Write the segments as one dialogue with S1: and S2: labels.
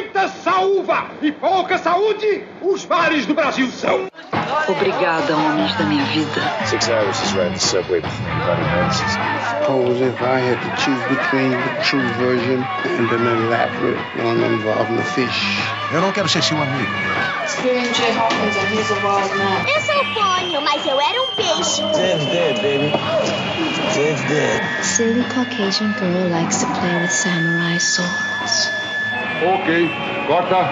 S1: muita saúva e pouca saúde, os mares do Brasil são.
S2: Obrigada, homens da minha vida.
S3: 6 hours is riding the subway between bloody medicines.
S4: Suppose if I had to choose between the true version and an elaborate one involving a fish.
S5: Eu não quero ser seu amigo.
S6: Screaming Jay Hawkins and he's a wild man.
S7: Eu sou fônio, mas eu era um peixe.
S8: Zed's dead, baby. Zed's dead.
S9: Silly Caucasian girl likes to play with samurai swords.
S1: Ok, corta.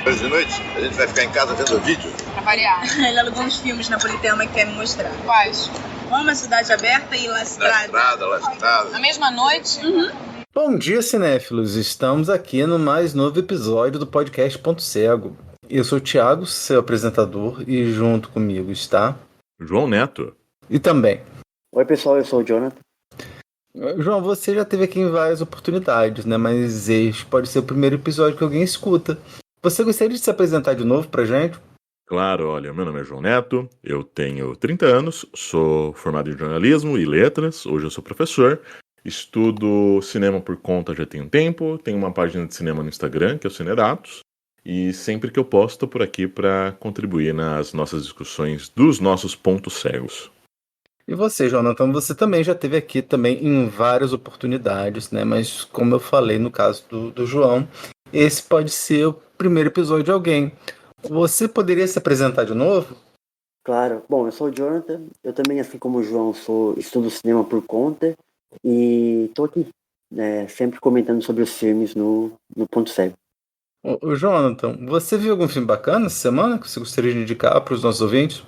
S10: Hoje de noite, a gente vai ficar em casa vendo vídeo.
S11: Pra variar. Ele alugou uns filmes napolitano que quer me mostrar. Quais? Roma, Cidade Aberta e La Strada.
S10: La Strada.
S11: Na mesma noite? Uhum.
S12: Bom dia, cinéfilos. Estamos aqui no mais novo episódio do podcast Ponto Cego. Eu sou o Thiago, seu apresentador, e junto comigo está...
S13: João Neto.
S12: E também...
S14: Oi, pessoal, eu sou o Jonathan.
S12: João, você já esteve aqui em várias oportunidades, né? Mas este pode ser o primeiro episódio que alguém escuta. Você gostaria de se apresentar de novo pra gente?
S13: Claro, olha, meu nome é João Neto, eu tenho 30 anos, sou formado em jornalismo e letras, hoje eu sou professor, estudo cinema por conta já tem um tempo, tenho uma página de cinema no Instagram, que é o Cineratos, e sempre que eu posso estou por aqui para contribuir nas nossas discussões dos nossos pontos cegos.
S12: E você, Jonathan, você também já esteve aqui também em várias oportunidades, né? Mas como eu falei no caso do João, esse pode ser o primeiro episódio de alguém. Você poderia se apresentar de novo?
S14: Claro. Bom, eu sou o Jonathan. Eu também, assim como o João, estudo cinema por conta. E estou aqui, sempre comentando sobre os filmes no Ponto Cego.
S12: Ô, Jonathan, você viu algum filme bacana essa semana que você gostaria de indicar para os nossos ouvintes?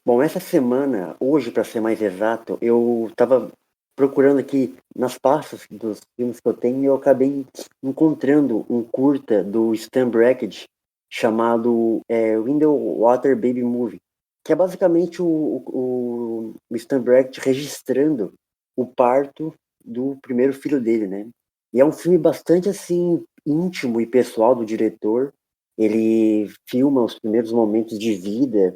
S14: Bom, essa semana, hoje, para ser mais exato, eu estava procurando aqui nas pastas dos filmes que eu tenho e eu acabei encontrando um curta do Stan Brakhage chamado Window Water Baby Movie, que é basicamente o Stan Brakhage registrando o parto do primeiro filho dele, né? E é um filme bastante, assim, íntimo e pessoal do diretor. Ele filma os primeiros momentos de vida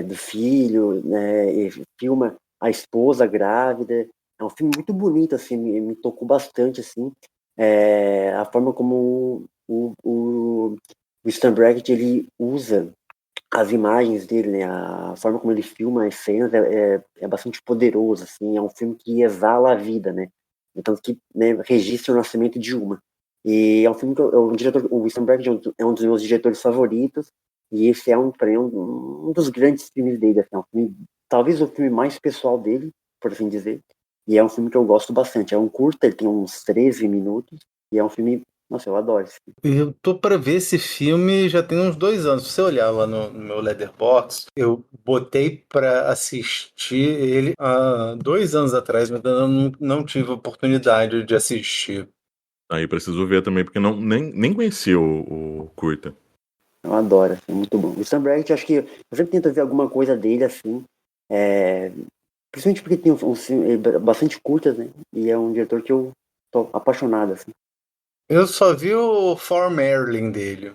S14: do filho, né? E filma a esposa grávida. É um filme muito bonito, assim, me tocou bastante, assim, a forma como o Stan Brakhage, ele usa as imagens dele, né? A forma como ele filma as cenas é bastante poderoso, assim, é um filme que exala a vida, né? Então, que, né, registra o nascimento de uma. E é um filme que o Stan Brakhage é um dos meus diretores favoritos, e esse é um dos grandes filmes dele, assim, é um filme, talvez o filme mais pessoal dele, por assim dizer. E é um filme que eu gosto bastante. É um curta, ele tem uns 13 minutos. E é um filme... Nossa, eu adoro esse filme.
S12: Eu tô pra ver esse filme já tem uns 2 anos. Se você olhar lá no meu Letterboxd, eu botei pra assistir ele há 2 anos atrás, mas eu não tive oportunidade de assistir.
S13: Aí preciso ver também, porque nem conheci o curta.
S14: Eu adoro, assim, é muito bom. O Stan Brakhage, acho que eu sempre tento ver alguma coisa dele, assim... Principalmente porque tem um filme bastante curtas, né? E é um diretor que eu tô apaixonado, assim.
S12: Eu só vi o For Marilyn dele.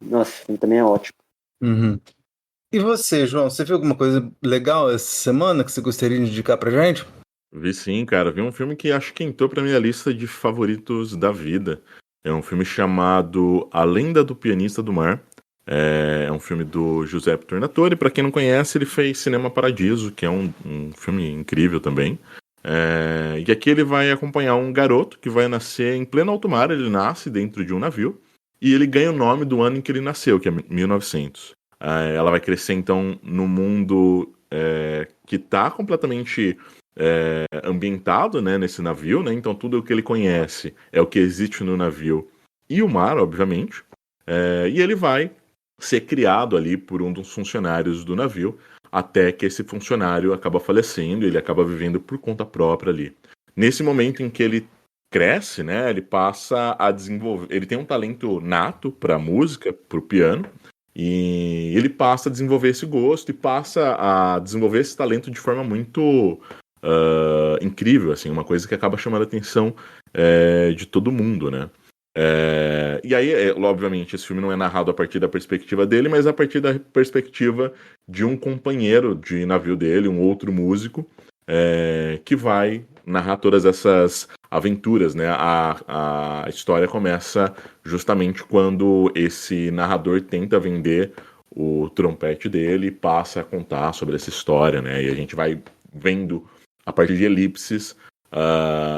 S14: Nossa, esse filme também é ótimo.
S12: Uhum. E você, João, você viu alguma coisa legal essa semana que você gostaria de indicar pra gente?
S13: Vi sim, cara. Vi um filme que acho que entrou pra minha lista de favoritos da vida. É um filme chamado A Lenda do Pianista do Mar. É um filme do Giuseppe Tornatore. Para quem não conhece, ele fez Cinema Paradiso, que é um filme incrível também. E aqui ele vai acompanhar um garoto que vai nascer em pleno alto mar. Ele nasce dentro de um navio e ele ganha o nome do ano em que ele nasceu, que é 1900. Ela vai crescer então no mundo que está completamente ambientado, né, nesse navio, né? Então tudo o que ele conhece é o que existe no navio e o mar, obviamente. E ele vai ser criado ali por um dos funcionários do navio, até que esse funcionário acaba falecendo e ele acaba vivendo por conta própria ali. Nesse momento em que ele cresce, né, ele passa a desenvolver... Ele tem um talento nato para música, para o piano, e ele passa a desenvolver esse gosto e passa a desenvolver esse talento de forma muito incrível, assim, uma coisa que acaba chamando a atenção de todo mundo, né? E aí, obviamente, esse filme não é narrado a partir da perspectiva dele, mas a partir da perspectiva de um companheiro de navio dele, um outro músico, que vai narrar todas essas aventuras, né? A história começa justamente quando esse narrador tenta vender o trompete dele e passa a contar sobre essa história, né? E a gente vai vendo, a partir de elipses,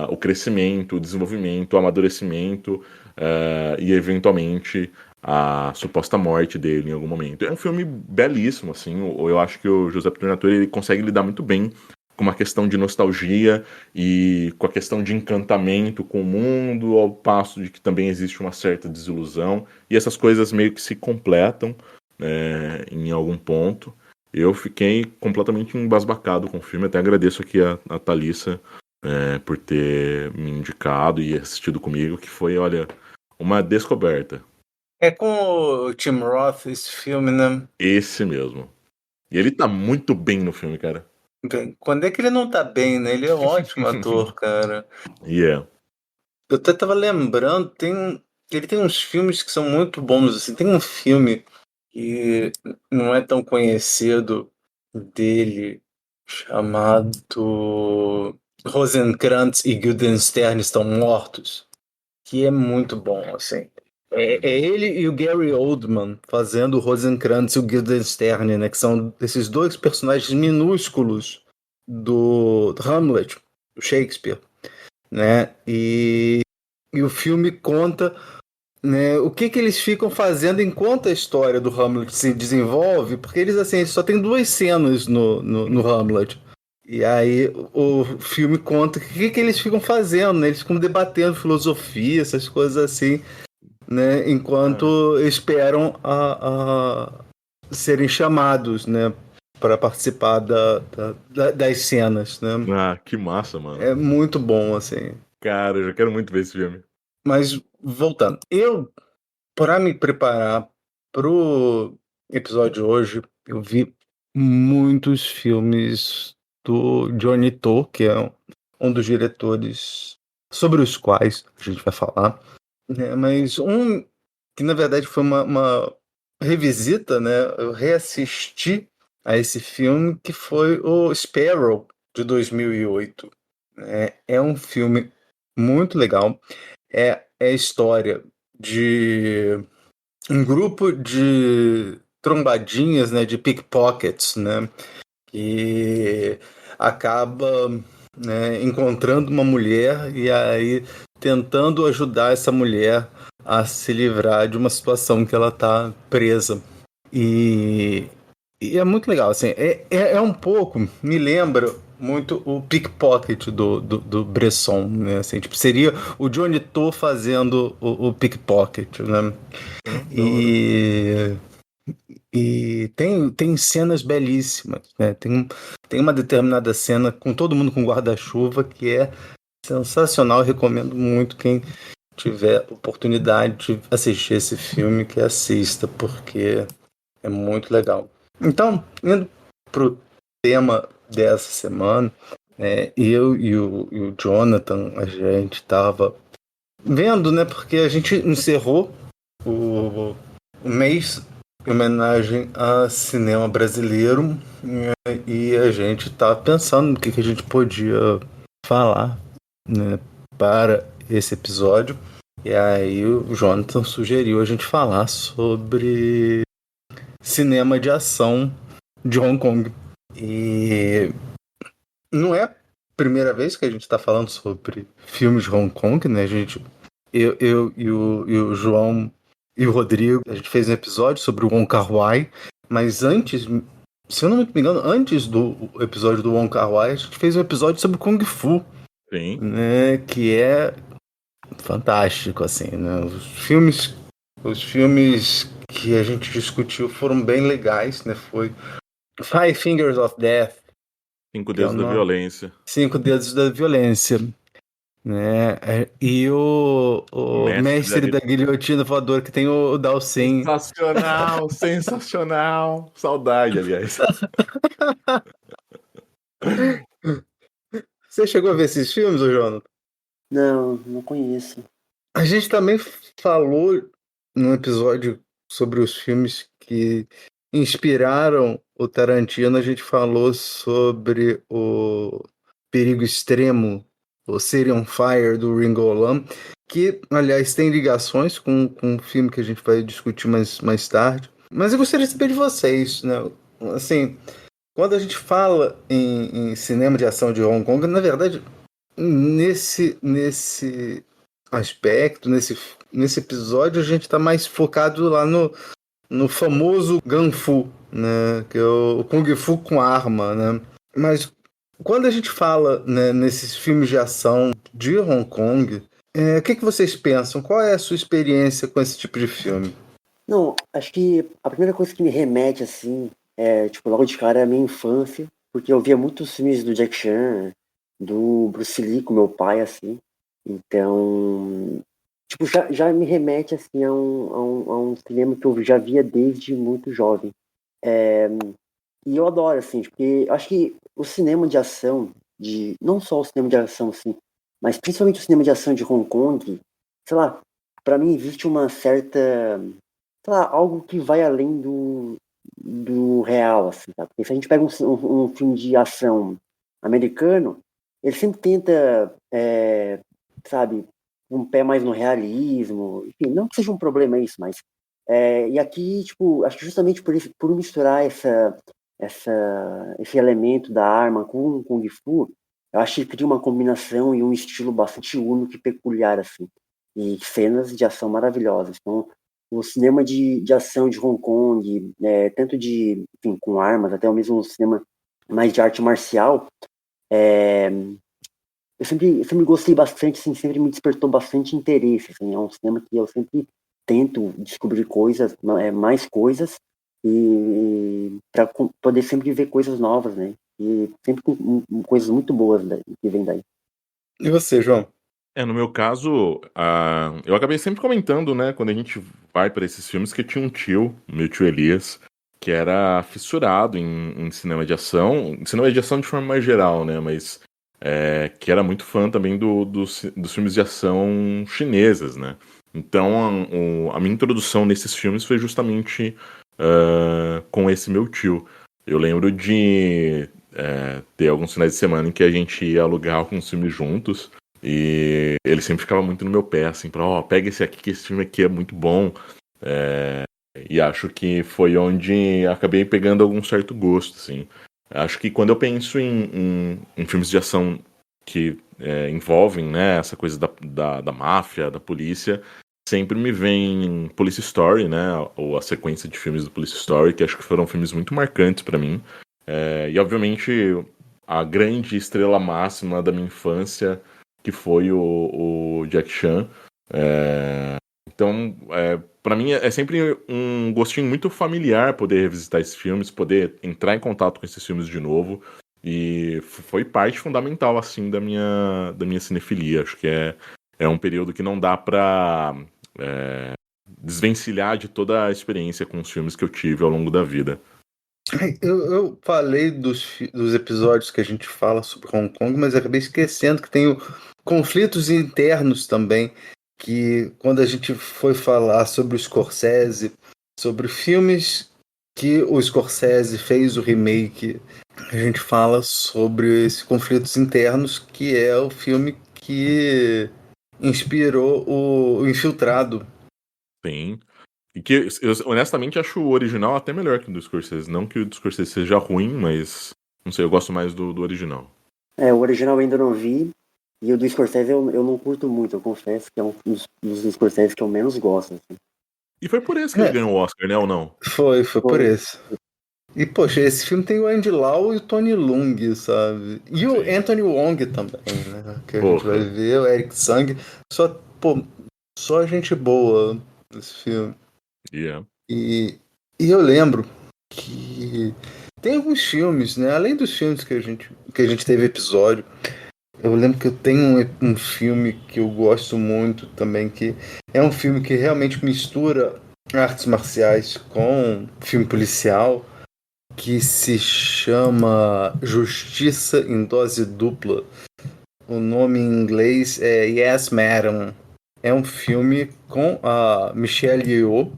S13: o crescimento, o desenvolvimento, o amadurecimento e, eventualmente, a suposta morte dele em algum momento. É um filme belíssimo, assim. Eu acho que o Giuseppe Tornatore ele consegue lidar muito bem com uma questão de nostalgia e com a questão de encantamento com o mundo, ao passo de que também existe uma certa desilusão. E essas coisas meio que se completam em algum ponto. Eu fiquei completamente embasbacado com o filme. Até agradeço aqui a Thalissa por ter me indicado e assistido comigo, que foi, olha, uma descoberta.
S12: É com o Tim Roth esse filme, né?
S13: Esse mesmo. E ele tá muito bem no filme, cara.
S12: Quando é que ele não tá bem, né? Ele é um ótimo ator, cara.
S13: Yeah.
S12: Eu até tava lembrando, ele tem uns filmes que são muito bons, assim. Tem um filme que não é tão conhecido dele, chamado Rosencrantz e Guildenstern Estão Mortos, que é muito bom, assim. É ele e o Gary Oldman fazendo o Rosencrantz e o Guildenstern, né? Que são esses dois personagens minúsculos do Hamlet, do Shakespeare, né? E o filme conta, né, o que eles ficam fazendo enquanto a história do Hamlet se desenvolve, porque eles só tem 2 cenas no Hamlet. E aí o filme conta o que eles ficam fazendo, né? Eles ficam debatendo filosofia, essas coisas assim, né? Enquanto esperam a serem chamados, né? Para participar das cenas, né?
S13: Ah, que massa, mano.
S12: É muito bom, assim.
S13: Cara, eu já quero muito ver esse filme.
S12: Mas, voltando. Para me preparar pro episódio de hoje, eu vi muitos filmes do Johnny To, que é um dos diretores sobre os quais a gente vai falar. Né? Mas um que, na verdade, foi uma revisita, né? Eu reassisti a esse filme, que foi o Sparrow, de 2008. É um filme muito legal. É a história de um grupo de trombadinhas, né, de pickpockets, né, que acaba, né, encontrando uma mulher e aí tentando ajudar essa mulher a se livrar de uma situação que ela está presa. E é muito legal, assim, é um pouco, me lembra muito o Pickpocket do Bresson, né? Assim, tipo, seria o Johnny To fazendo o Pickpocket, né? E tem cenas belíssimas, né? Tem uma determinada cena com todo mundo com guarda-chuva que é sensacional. Eu recomendo muito quem tiver oportunidade de assistir esse filme, que assista, porque é muito legal. Então, indo pro tema dessa semana, eu e o Jonathan, a gente estava vendo, né? Porque a gente encerrou o mês em homenagem a cinema brasileiro, e a gente estava pensando no que a gente podia falar, né, para esse episódio. E aí o Jonathan sugeriu a gente falar sobre cinema de ação de Hong Kong. E não é a primeira vez que a gente está falando sobre filmes de Hong Kong, né? Eu e o João e o Rodrigo, a gente fez um episódio sobre o Wong Kar-wai, mas antes, se eu não me engano, antes do episódio do Wong Kar-wai, a gente fez um episódio sobre Kung Fu.
S13: Sim.
S12: Né? Que é fantástico, assim, né? Os filmes que a gente discutiu foram bem legais, né? Foi Five Fingers of Death.
S13: 5 Dedos da Violência.
S12: 5 Dedos da Violência. Né? E o Mestre da Guilhotina Voadora, que tem o Dalsin.
S13: Sensacional, sensacional. Saudade, aliás.
S12: Você chegou a ver esses filmes, ô Jonathan?
S14: Não conheço.
S12: A gente também falou num episódio sobre os filmes que inspiraram o Tarantino. A gente falou sobre o Perigo Extremo, o City on Fire, do Ringo Lam, que, aliás, tem ligações com um filme que a gente vai discutir mais tarde. Mas eu gostaria de saber de vocês, né? Assim, quando a gente fala em cinema de ação de Hong Kong, na verdade, nesse aspecto, nesse episódio, a gente está mais focado lá no famoso Gun Fu, né? Que é o Kung Fu com arma, né? Mas quando a gente fala, né, nesses filmes de ação de Hong Kong, o que vocês pensam? Qual é a sua experiência com esse tipo de filme?
S14: Não, acho que a primeira coisa que me remete, assim, tipo, logo de cara é a minha infância, porque eu via muitos filmes do Jack Chan, do Bruce Lee com meu pai, assim. Então, tipo, já me remete, assim, a um cinema que eu já via desde muito jovem. E eu adoro, assim, porque eu acho que o cinema de ação, não só o cinema de ação, assim, mas principalmente o cinema de ação de Hong Kong, sei lá, pra mim existe uma certa, sei lá, algo que vai além do real, assim, tá? Porque se a gente pega um filme de ação americano, ele sempre tenta, sabe, um pé mais no realismo, enfim, não que seja um problema isso, mas e aqui, tipo, acho que justamente por misturar esse elemento da arma com o Kung Fu, eu acho que cria uma combinação e um estilo bastante único e peculiar, assim, e cenas de ação maravilhosas. Então, o cinema de ação de Hong Kong, tanto enfim, com armas, até mesmo o cinema mais de arte marcial, eu sempre gostei bastante, assim, sempre me despertou bastante interesse, assim, é um cinema que eu sempre tento descobrir coisas, mais coisas, e para poder sempre ver coisas novas, né? E sempre com coisas muito boas que vem daí.
S12: E você, João?
S13: No meu caso, eu acabei sempre comentando, né, quando a gente vai para esses filmes, que eu tinha um tio, meu tio Elias, que era fissurado em cinema de ação de forma mais geral, né, mas que era muito fã também dos filmes de ação chineses, né. Então, a minha introdução nesses filmes foi justamente com esse meu tio. Eu lembro de ter alguns finais de semana em que a gente ia alugar alguns filmes juntos, e ele sempre ficava muito no meu pé, assim, pega esse aqui, que esse filme aqui é muito bom. E acho que foi onde acabei pegando algum certo gosto, assim. Acho que quando eu penso em filmes de ação que envolvem, né, essa coisa da máfia, da polícia, sempre me vem Police Story, né, ou a sequência de filmes do Police Story, que acho que foram filmes muito marcantes pra mim. E obviamente a grande estrela máxima da minha infância, que foi o Jack Chan. Então, pra mim é sempre um gostinho muito familiar poder revisitar esses filmes, poder entrar em contato com esses filmes de novo. E foi parte fundamental, assim, da minha cinefilia. Acho que é um período que não dá pra desvencilhar de toda a experiência com os filmes que eu tive ao longo da vida.
S12: Eu falei dos episódios que a gente fala sobre Hong Kong, mas acabei esquecendo que tem conflitos internos também, que quando a gente foi falar sobre o Scorsese, sobre filmes que o Scorsese fez o remake, a gente fala sobre esses conflitos internos, que é o filme que inspirou o Infiltrado.
S13: Sim. E que eu honestamente acho o original até melhor que o do Scorsese. Não que o do Scorsese seja ruim, mas não sei, eu gosto mais do original.
S14: O original eu ainda não vi, e o do Scorsese eu não curto muito, eu confesso que é um dos Scorsese que eu menos gosto, assim.
S13: E foi por isso que ele ganhou o Oscar, né, ou não?
S12: Foi por isso. E, poxa, esse filme tem o Andy Lau e o Tony Leung, sabe? E o Anthony Wong também, né? Que a gente vai ver, o Eric Tsang. Só gente boa nesse filme.
S13: Yeah.
S12: E eu lembro que tem alguns filmes, né? Além dos filmes que a gente teve episódio, eu lembro que eu tenho um filme que eu gosto muito também, que é um filme que realmente mistura artes marciais com filme policial, que se chama Justiça em Dose Dupla. O nome em inglês é Yes, Madam. É um filme com a Michelle Yeoh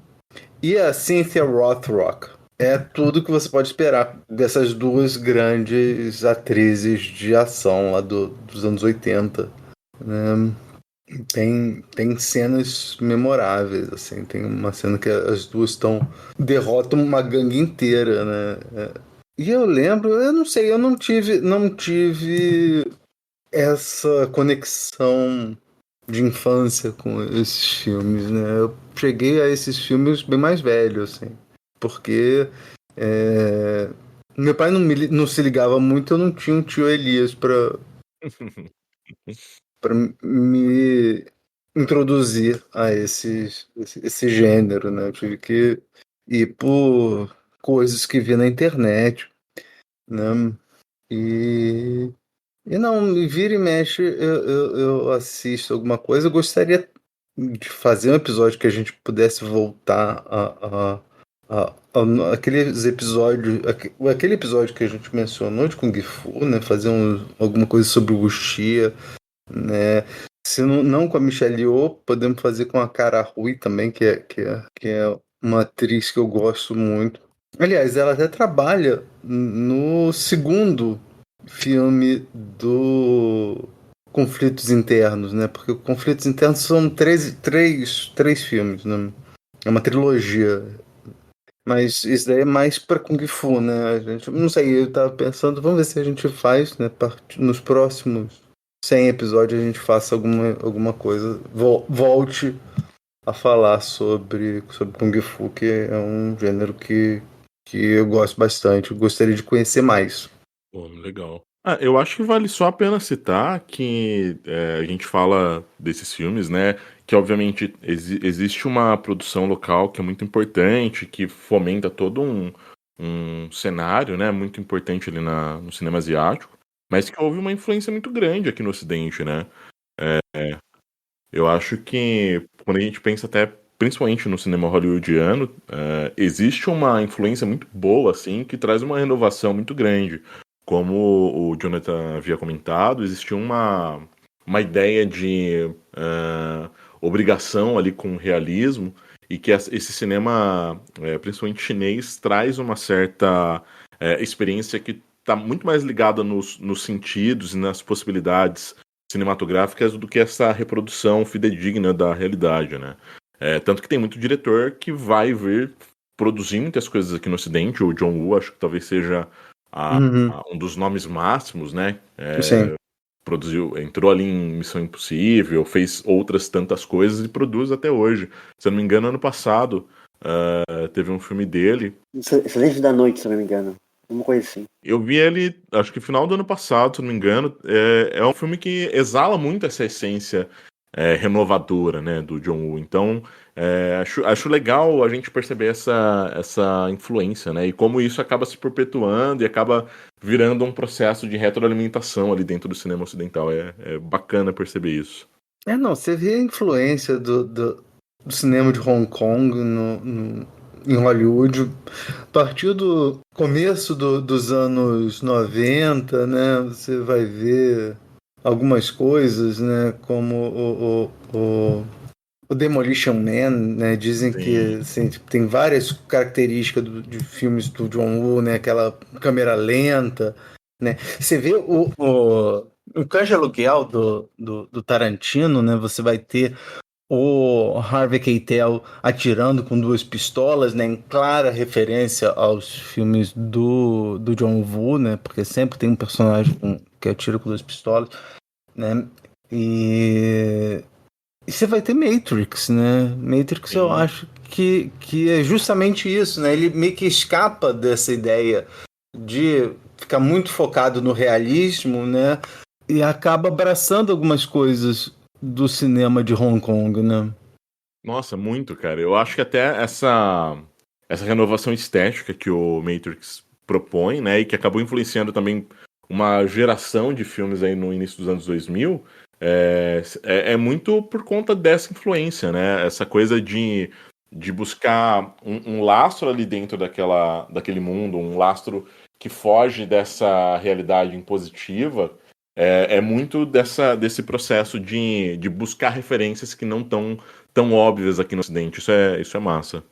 S12: e a Cynthia Rothrock. é tudo que você pode esperar dessas duas grandes atrizes de ação lá dos anos 80, né? Tem cenas memoráveis, assim. Tem uma cena que as duas derrotam uma gangue inteira, né? E eu lembro, eu não sei, eu não tive essa conexão de infância com esses filmes, né? Eu cheguei a esses filmes bem mais velho, assim, porque meu pai não se ligava muito, eu não tinha um tio Elias para me introduzir a esse gênero, né? Eu tive que ir por coisas que vi na internet, né? E não, vira e mexe, eu assisto alguma coisa. Eu gostaria de fazer um episódio que a gente pudesse voltar aqueles episódios, aquele episódio que a gente mencionou de Kung Fu, né? Fazer alguma coisa sobre o Wuxia, né? Se não com a Michelle Yeoh, podemos fazer com a Cara Rui também, que é uma atriz que eu gosto muito. Aliás, ela até trabalha no segundo filme do Conflitos Internos, né? Porque Conflitos Internos são três filmes, né? É uma trilogia. Mas isso daí é mais pra Kung Fu, né? A gente, não sei, eu tava pensando, vamos ver se a gente faz, né? Nos próximos 100 episódios a gente faça alguma coisa. Volte a falar sobre Kung Fu, que é um gênero que eu gosto bastante. Eu gostaria de conhecer mais.
S13: Pô, legal. Eu acho que vale só a pena citar que a gente fala desses filmes, né? Que obviamente existe uma produção local que é muito importante, que fomenta todo um cenário, né? Muito importante ali no cinema asiático, mas que houve uma influência muito grande aqui no Ocidente, né? Eu acho que quando a gente pensa até principalmente no cinema hollywoodiano, existe uma influência muito boa, assim, que traz uma renovação muito grande. Como o Jonathan havia comentado, existia uma ideia de obrigação ali com o realismo, e que esse cinema, principalmente chinês, traz uma certa experiência que está muito mais ligada nos sentidos e nas possibilidades cinematográficas do que essa reprodução fidedigna da realidade, né? Tanto que tem muito diretor que vai vir produzir muitas coisas aqui no Ocidente. O John Woo, acho que talvez seja um dos nomes máximos, né?
S12: Sim.
S13: Entrou ali em Missão Impossível, fez outras tantas coisas e produz até hoje. Se eu não me engano, ano passado teve um filme dele.
S14: Silêncio da Noite, se eu não me engano. Uma coisa assim.
S13: Eu vi ele, acho que final do ano passado, se não me engano. É um filme que exala muito essa essência renovadora, né, do John Woo. Então, acho legal a gente perceber essa influência, né, e como isso acaba se perpetuando e acaba virando um processo de retroalimentação ali dentro do cinema ocidental. É bacana perceber isso.
S12: Não, você vê a influência do cinema de Hong Kong em Hollywood a partir do começo dos anos 90, né? Você vai ver algumas coisas, né? Como o Demolition Man, né? Dizem
S13: Sim.
S12: que assim, tem várias características de filmes do John Woo, né? Aquela câmera lenta, né? Você vê o Cães de Aluguel do Tarantino, né? Você vai ter o Harvey Keitel atirando com duas pistolas, né, em clara referência aos filmes do John Woo, né, porque sempre tem um personagem que atira com duas pistolas, né, e você vai ter Matrix, né, Matrix. Sim. Eu acho que é justamente isso, né, ele meio que escapa dessa ideia de ficar muito focado no realismo, né, e acaba abraçando algumas coisas do cinema de Hong Kong, né?
S13: Nossa, muito, cara. Eu acho que até essa renovação estética que o Matrix propõe, né, e que acabou influenciando também uma geração de filmes aí no início dos anos 2000, é muito por conta dessa influência, né? Essa coisa de buscar um lastro ali dentro daquele mundo, um lastro que foge dessa realidade impositiva. É muito desse processo de buscar referências que não estão tão óbvias aqui no Ocidente. Isso é massa.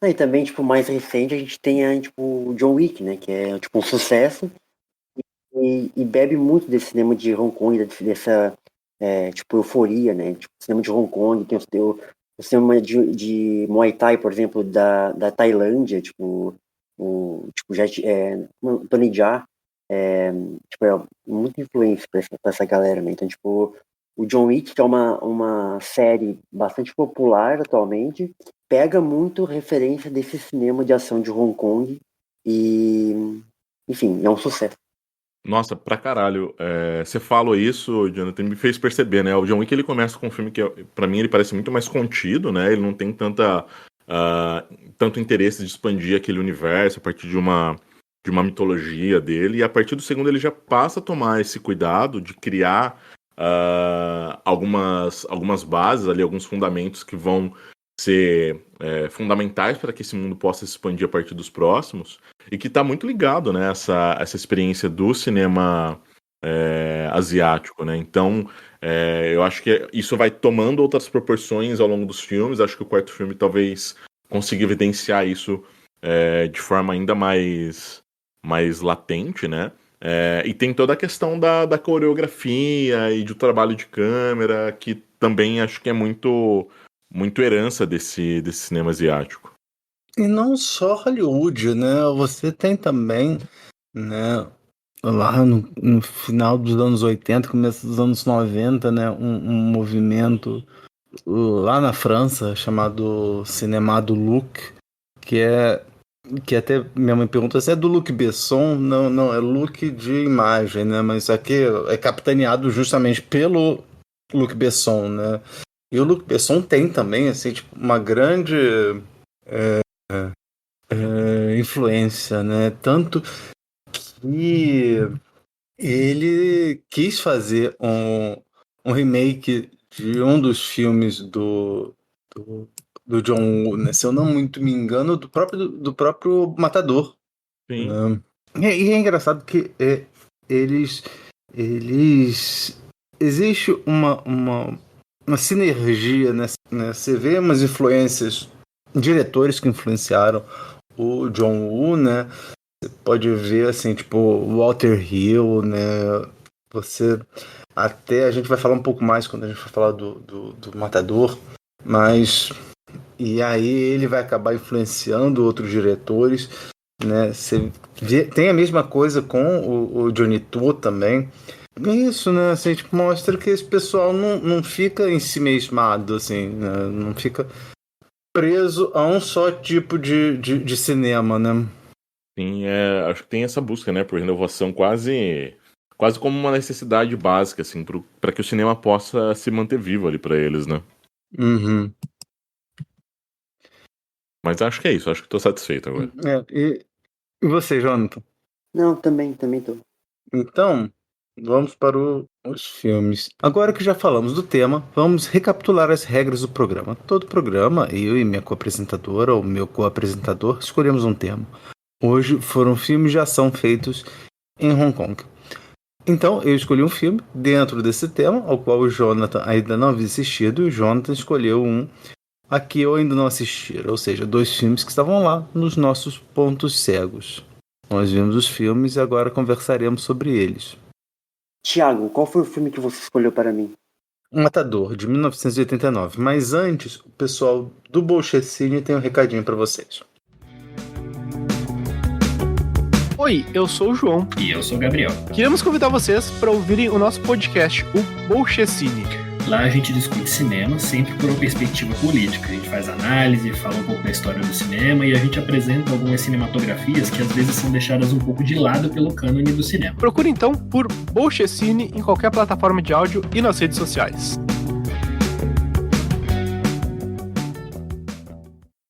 S14: E também, tipo, mais recente, a gente tem tipo, o John Wick, né? Que é, tipo, um sucesso. E bebe muito desse cinema de Hong Kong, dessa, tipo, euforia, né? Tipo, cinema de Hong Kong, tem o cinema de Muay Thai, por exemplo, da Tailândia, tipo, Tony Jaa, tipo, é muita influência pra essa galera, né? Então, tipo, o John Wick, que é uma série bastante popular atualmente, pega muito referência desse cinema de ação de Hong Kong e, enfim, é um sucesso.
S13: Nossa, pra caralho. Você falou isso, Jonathan, me fez perceber, né? O John Wick, ele começa com um filme que, pra mim, ele parece muito mais contido, né? Ele não tem tanto interesse de expandir aquele universo a partir de uma mitologia dele. E a partir do segundo, ele já passa a tomar esse cuidado de criar algumas bases ali, alguns fundamentos que vão ser fundamentais para que esse mundo possa se expandir a partir dos próximos, e que está muito ligado, né, essa experiência do cinema asiático, né? Então, eu acho que isso vai tomando outras proporções ao longo dos filmes. Acho que o quarto filme talvez consiga evidenciar isso de forma ainda mais latente, né? E tem toda a questão da coreografia e do trabalho de câmera, que também acho que é muito herança desse cinema asiático.
S12: E não só Hollywood, né? Você tem também, né, lá no final dos anos 80, começo dos anos 90, né, um movimento lá na França chamado Cinéma du Look, que até minha mãe pergunta se é do Luc Besson. Não, é look de imagem, né? Mas aqui é capitaneado justamente pelo Luc Besson, né? E o Luc Besson tem também, assim, tipo, uma grande influência, né? Tanto que ele quis fazer um remake de um dos filmes do John Woo, né? Se eu não muito me engano, do próprio Matador.
S13: Sim.
S12: E é engraçado que eles existe uma sinergia, né? Você vê umas influências, diretores que influenciaram o John Woo, né? Você pode ver, assim, tipo, Walter Hill, né? Até a gente vai falar um pouco mais quando a gente for falar do Matador, mas e aí ele vai acabar influenciando outros diretores, né? Tem a mesma coisa com o Johnny To também. É isso, né? Assim, tipo, mostra que esse pessoal não fica ensimesmado, assim, né? Não fica preso a um só tipo de cinema, né?
S13: Sim, acho que tem essa busca, né, por renovação quase como uma necessidade básica, assim, para que o cinema possa se manter vivo ali para eles, né?
S12: Uhum.
S13: Mas acho que é isso, acho que tô satisfeito agora.
S12: E você, Jonathan?
S14: Não, também tô.
S12: Então, vamos para os filmes. Agora que já falamos do tema, vamos recapitular as regras do programa. Todo programa, eu e minha co-apresentadora ou meu co-apresentador escolhemos um tema. Hoje foram filmes de ação feitos em Hong Kong. Então, eu escolhi um filme dentro desse tema, ao qual o Jonathan ainda não havia assistido, e o Jonathan escolheu um a que eu ainda não assisti, ou seja, 2 filmes que estavam lá nos nossos pontos cegos. Nós vimos os filmes e agora conversaremos sobre eles.
S14: Tiago, qual foi o filme que você escolheu para mim?
S12: O Matador, de 1989. Mas antes, o pessoal do Bolchecine tem um recadinho para vocês.
S5: Oi, eu sou o João.
S15: E eu sou o Gabriel.
S5: Queremos convidar vocês para ouvirem o nosso podcast, o Bolchecine.
S15: Lá a gente discute cinema sempre por uma perspectiva política. A gente faz análise, fala um pouco da história do cinema e a gente apresenta algumas cinematografias que às vezes são deixadas um pouco de lado pelo cânone do cinema.
S5: Procure então por Bolchecine em qualquer plataforma de áudio e nas redes sociais.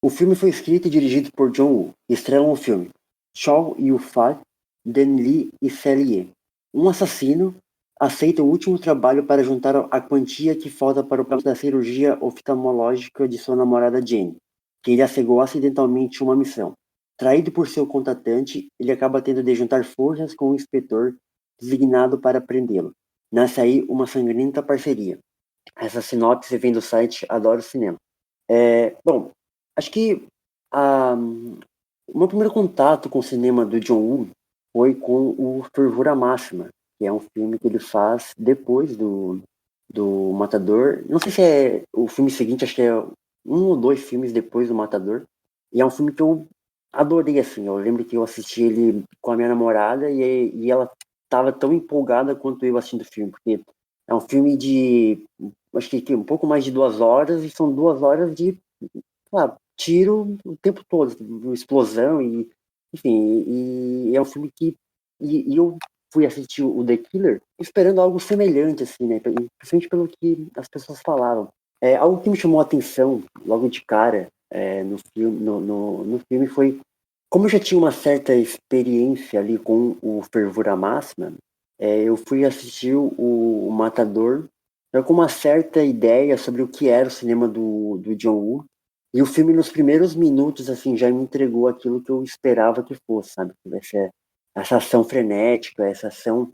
S14: O filme foi escrito e dirigido por John Woo. Estrelam o filme Chow Yun-fat, Dan Lee e Sally. Um assassino aceita o último trabalho para juntar a quantia que falta para o plano da cirurgia oftalmológica de sua namorada Jane, que lhe assegurou acidentalmente uma missão. Traído por seu contratante, ele acaba tendo de juntar forças com o inspetor designado para prendê-lo. Nasce aí uma sangrenta parceria. Essa sinopse vem do site Adoro Cinema. Bom, acho que O meu primeiro contato com o cinema do John Woo foi com o Fervura Máxima, que é um filme que ele faz depois do Matador. Não sei se é o filme seguinte, acho que é 1 ou 2 filmes depois do Matador. E é um filme que eu adorei, assim. Eu lembro que eu assisti ele com a minha namorada e ela estava tão empolgada quanto eu assistindo o filme, porque é um filme de, acho que um pouco mais de 2 horas, e são 2 horas de tiro o tempo todo, explosão, e enfim, e é um filme que eu fui assistir o The Killer esperando algo semelhante, assim, né, principalmente pelo que as pessoas falavam. Algo que me chamou a atenção logo de cara no filme foi, como eu já tinha uma certa experiência ali com o Fervura Máxima, eu fui assistir o Matador com uma certa ideia sobre o que era o cinema do John Woo. E o filme, nos primeiros minutos, assim, já me entregou aquilo que eu esperava que fosse, sabe? Essa ação frenética, essa ação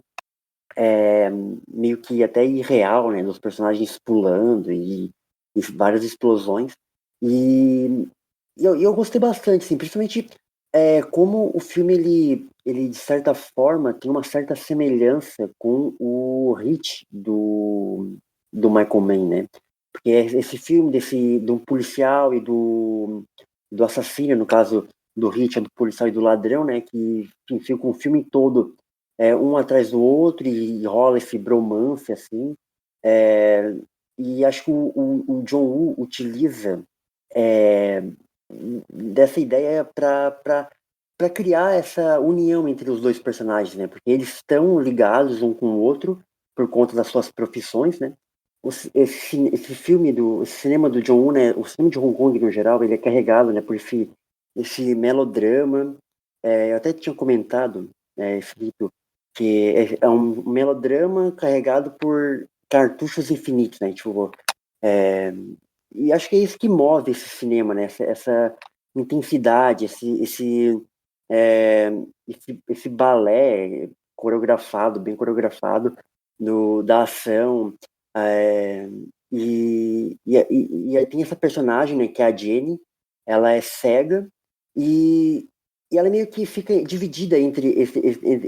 S14: meio que até irreal, né? Dos personagens pulando e várias explosões. E eu gostei bastante, assim, principalmente como o filme, ele, de certa forma, tem uma certa semelhança com o Hit do Michael Mann, né? Porque esse filme do policial e do assassino, no caso do Hit, do policial e do ladrão, né? Que fica o filme todo um atrás do outro e rola esse bromance, assim. E acho que o John Woo utiliza dessa ideia para criar essa união entre os dois personagens, né? Porque eles estão ligados um com o outro por conta das suas profissões, né? Esse cinema do John Woo, né? O cinema de Hong Kong no geral, ele é carregado, né? Por esse melodrama. Eu até tinha comentado, Filipe, que é um melodrama carregado por cartuchos infinitos, né? Tipo, e acho que é isso que move esse cinema, né? Essa intensidade, esse balé coreografado, bem coreografado da ação. E aí tem essa personagem, né, que é a Jenny. Ela é cega e ela meio que fica dividida entre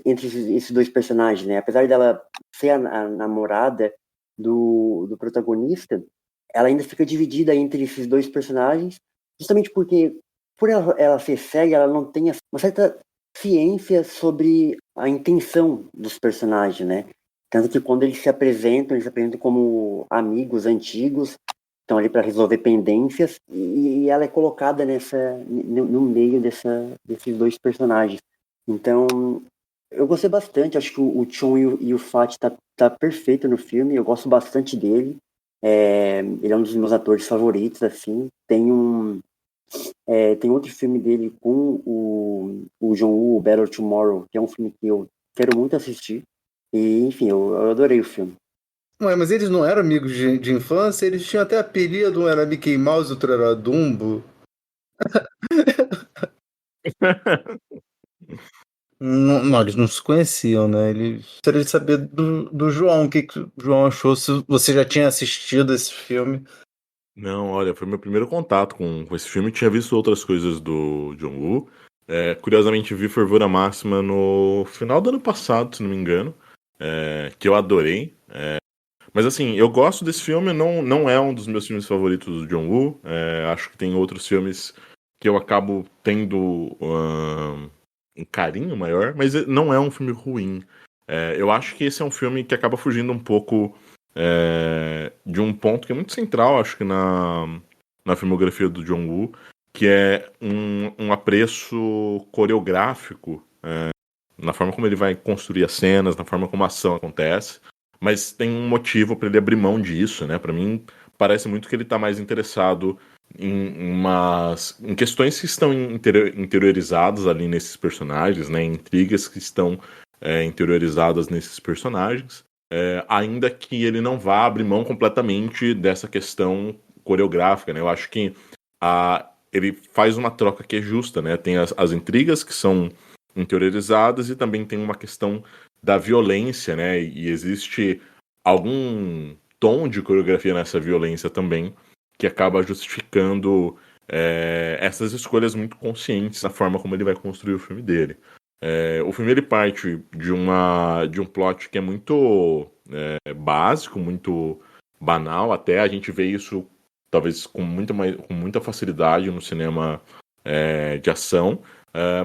S14: esses dois personagens, né? Apesar dela ser a namorada do protagonista, ela ainda fica dividida entre esses dois personagens, justamente porque, por ela ser cega, ela não tem uma certa ciência sobre a intenção dos personagens, né? Tanto que quando eles se apresentam como amigos antigos, estão ali para resolver pendências, e ela é colocada no meio desses dois personagens. Então, eu gostei bastante. Acho que o Chon e o Fat tá perfeito no filme. Eu gosto bastante dele. Ele é um dos meus atores favoritos, assim. Tem outro filme dele com o John Woo, Better Tomorrow, que é um filme que eu quero muito assistir. E, enfim, eu adorei o filme.
S12: Ué, mas eles não eram amigos de infância? Eles tinham até apelido, um era Mickey Mouse, outro era Dumbo. Não, eles não se conheciam, né? Gostaria de saber do João, o que o João achou, se você já tinha assistido esse filme.
S13: Não, olha, foi meu primeiro contato com esse filme. Tinha visto outras coisas do John Woo. Curiosamente, vi Fervura Máxima no final do ano passado, se não me engano, que eu adorei. Mas assim, eu gosto desse filme, não é um dos meus filmes favoritos do John Woo. Acho que tem outros filmes que eu acabo tendo um carinho maior, mas não é um filme ruim. Eu acho que esse é um filme que acaba fugindo um pouco de um ponto que é muito central, acho que na filmografia do John Woo, que é um apreço coreográfico na forma como ele vai construir as cenas, na forma como a ação acontece. Mas tem um motivo para ele abrir mão disso, né? Para mim, parece muito que ele está mais interessado em questões que estão interiorizadas ali nesses personagens, né? Em intrigas que estão interiorizadas nesses personagens, ainda que ele não vá abrir mão completamente dessa questão coreográfica, né? Eu acho que ele faz uma troca que é justa, né? Tem as intrigas que são interiorizadas e também tem uma questão da violência, né? E existe algum tom de coreografia nessa violência também que acaba justificando essas escolhas muito conscientes na forma como ele vai construir o filme dele. O filme ele parte de um plot que é muito básico, muito banal, até a gente vê isso talvez com muita facilidade no cinema de ação,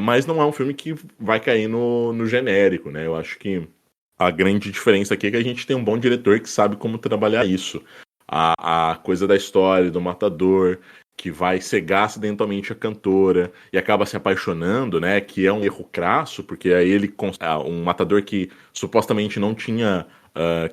S13: mas não é um filme que vai cair no genérico, né? Eu acho que a grande diferença aqui é que a gente tem um bom diretor que sabe como trabalhar isso. A coisa da história, do matador, que vai cegar acidentalmente a cantora e acaba se apaixonando, né? Que é um erro crasso, porque aí um matador que supostamente não tinha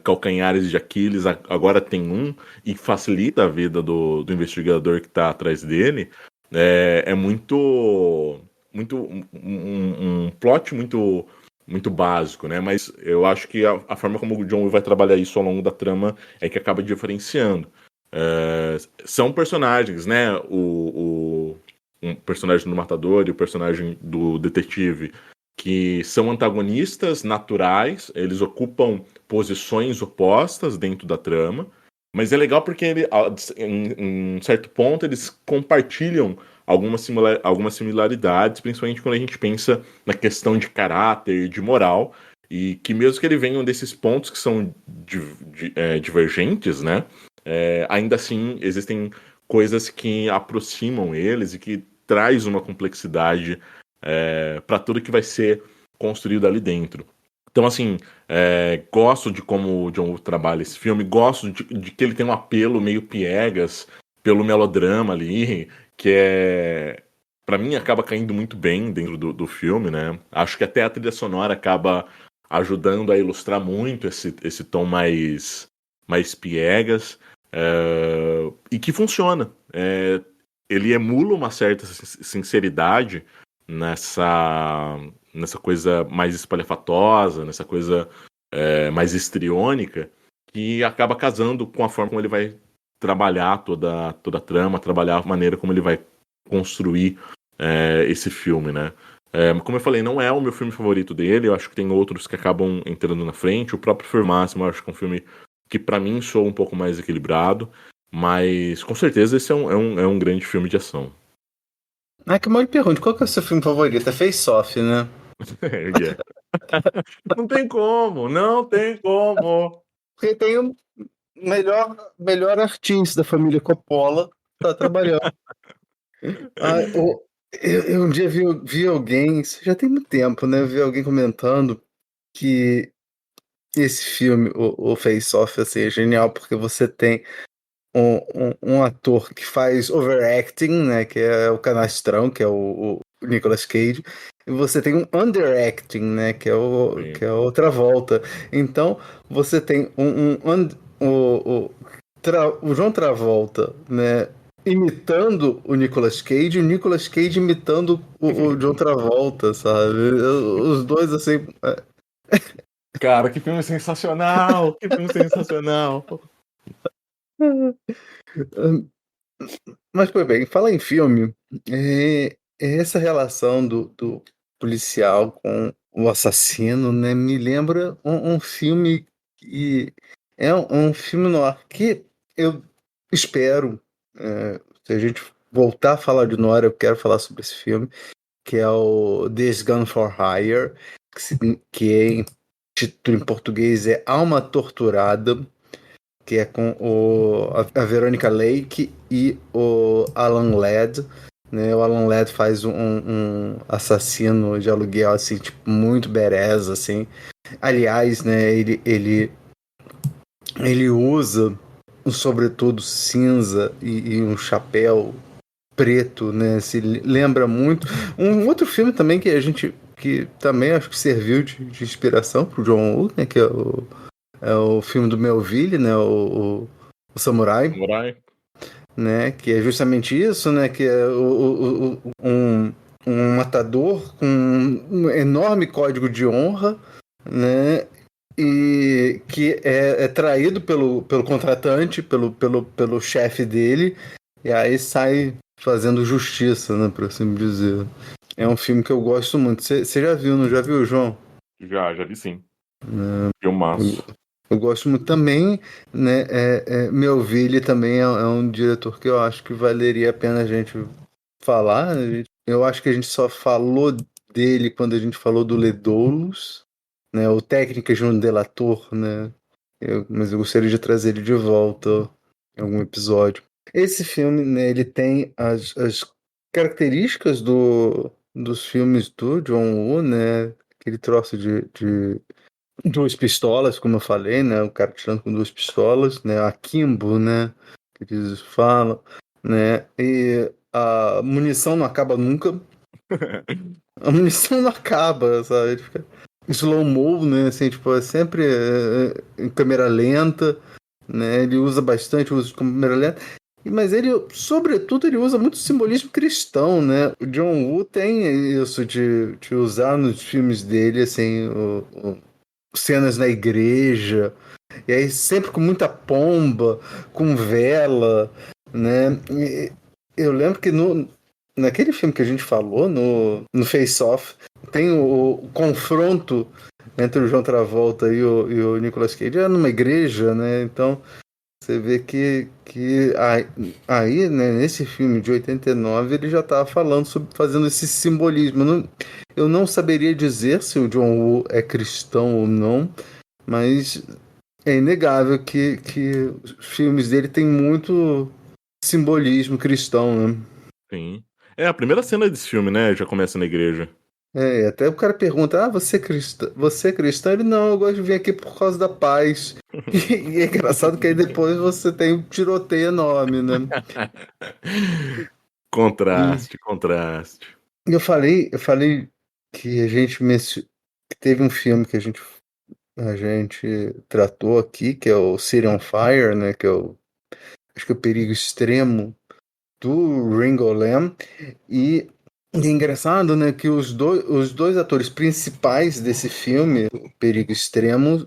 S13: calcanhares de Aquiles, agora tem um, e facilita a vida do investigador que está atrás dele. É muito um plot muito básico, né? Mas eu acho que a forma como o John Woo vai trabalhar isso ao longo da trama é que acaba diferenciando. São personagens, né? Um personagem do matador e o personagem do detetive, que são antagonistas naturais, eles ocupam posições opostas dentro da trama, mas é legal porque em um certo ponto eles compartilham algumas similaridades, principalmente quando a gente pensa na questão de caráter, de moral, e que mesmo que eles venham desses pontos que são divergentes, né, ainda assim existem coisas que aproximam eles e que traz uma complexidade para tudo que vai ser construído ali dentro. Então, assim, gosto de como o John Woo trabalha esse filme, gosto de que ele tem um apelo meio piegas pelo melodrama ali, que para mim acaba caindo muito bem dentro do filme, né? Acho que até a trilha sonora acaba ajudando a ilustrar muito esse tom mais piegas, e que funciona. Ele emula uma certa sinceridade nessa coisa mais espalhafatosa, nessa coisa mais histriônica, que acaba casando com a forma como ele vai trabalhar toda a trama, trabalhar a maneira como ele vai construir esse filme, né? Como eu falei, não é o meu filme favorito dele, eu acho que tem outros que acabam entrando na frente. O próprio Filme Máximo, eu acho que é um filme que pra mim soa um pouco mais equilibrado, mas com certeza esse é um grande filme de ação.
S12: Que mal lhe pergunte, qual que é o seu filme favorito? É Face Off, né?
S13: Não tem como.
S12: Porque tem o melhor artista da família Coppola, tá trabalhando. Eu um dia vi alguém, isso já tem muito tempo, né? Vi alguém comentando que esse filme, o Face Off, assim, é genial, porque você tem um ator que faz overacting, né? Que é o canastrão, que é o Nicolas Cage, e você tem um underacting, né? Que é o Travolta. Então, você tem o John Travolta, né? Imitando o Nicolas Cage, e o Nicolas Cage imitando o John Travolta, sabe? Os dois, assim...
S13: Cara, que filme sensacional! Que filme sensacional!
S12: Mas, pois bem, fala em filme, essa relação do policial com o assassino, né, me lembra um filme que é um filme noir que eu espero, se a gente voltar a falar de noir, eu quero falar sobre esse filme, que é o This Gun for Hire, que em título em português é Alma Torturada, que é com a Veronica Lake e o Alan Ladd, né? O Alan Ladd faz um assassino de aluguel, assim, tipo, muito badass, assim. Aliás, né, ele usa um sobretudo cinza e um chapéu preto, né? Se lembra muito. Um outro filme também que também acho que serviu de inspiração pro John Woo, né? Que é o filme do Melville, né? O Samurai. Né? Que é justamente isso, né? Que é um matador com um enorme código de honra, né? E que é traído pelo contratante, pelo chefe dele, e aí sai fazendo justiça, né? Por assim dizer. É um filme que eu gosto muito. Você já viu, não já viu, João?
S13: Já vi sim. Filmaço.
S12: Eu gosto muito também, né? Melville também é um diretor que eu acho que valeria a pena a gente falar. Eu acho que a gente só falou dele quando a gente falou do Ledoulos, né? O Técnicas de um Delator, né? Mas eu gostaria de trazer ele de volta em algum episódio. Esse filme, né? Ele tem as características dos filmes do John Woo, né? Aquele troço de duas pistolas, como eu falei, né? O cara tirando com duas pistolas, né? Akimbo, né? Que eles falam, né? E a munição não acaba nunca. A munição não acaba, sabe? Ele fica slow-mo, né? Assim, tipo, é sempre em câmera lenta, né? Ele usa bastante o uso de câmera lenta. Mas ele, sobretudo, ele usa muito simbolismo cristão, né? O John Woo tem isso de usar nos filmes dele, assim, cenas na igreja, e aí sempre com muita pomba, com vela, né? E eu lembro que naquele filme que a gente falou, no Face Off, tem o confronto entre o John Travolta e o Nicolas Cage, é numa igreja, né? Então você vê que aí, né, nesse filme de 89, ele já estava fazendo esse simbolismo. Eu não saberia dizer se o John Woo é cristão ou não, mas é inegável que os filmes dele têm muito simbolismo cristão, né?
S13: Sim. A primeira cena desse filme, né? Já começa na igreja.
S12: Até o cara pergunta, você é cristão? Você é cristão? Ele, não, eu gosto de vir aqui por causa da paz. E é engraçado que aí depois você tem um tiroteio enorme, né?
S13: Contraste.
S12: Eu falei que a gente que teve um filme que a gente tratou aqui, que é o City on Fire, né? Que é acho que é o Perigo Extremo do Ringo Lam. E é engraçado, né, que os dois atores principais desse filme, o Perigo Extremo,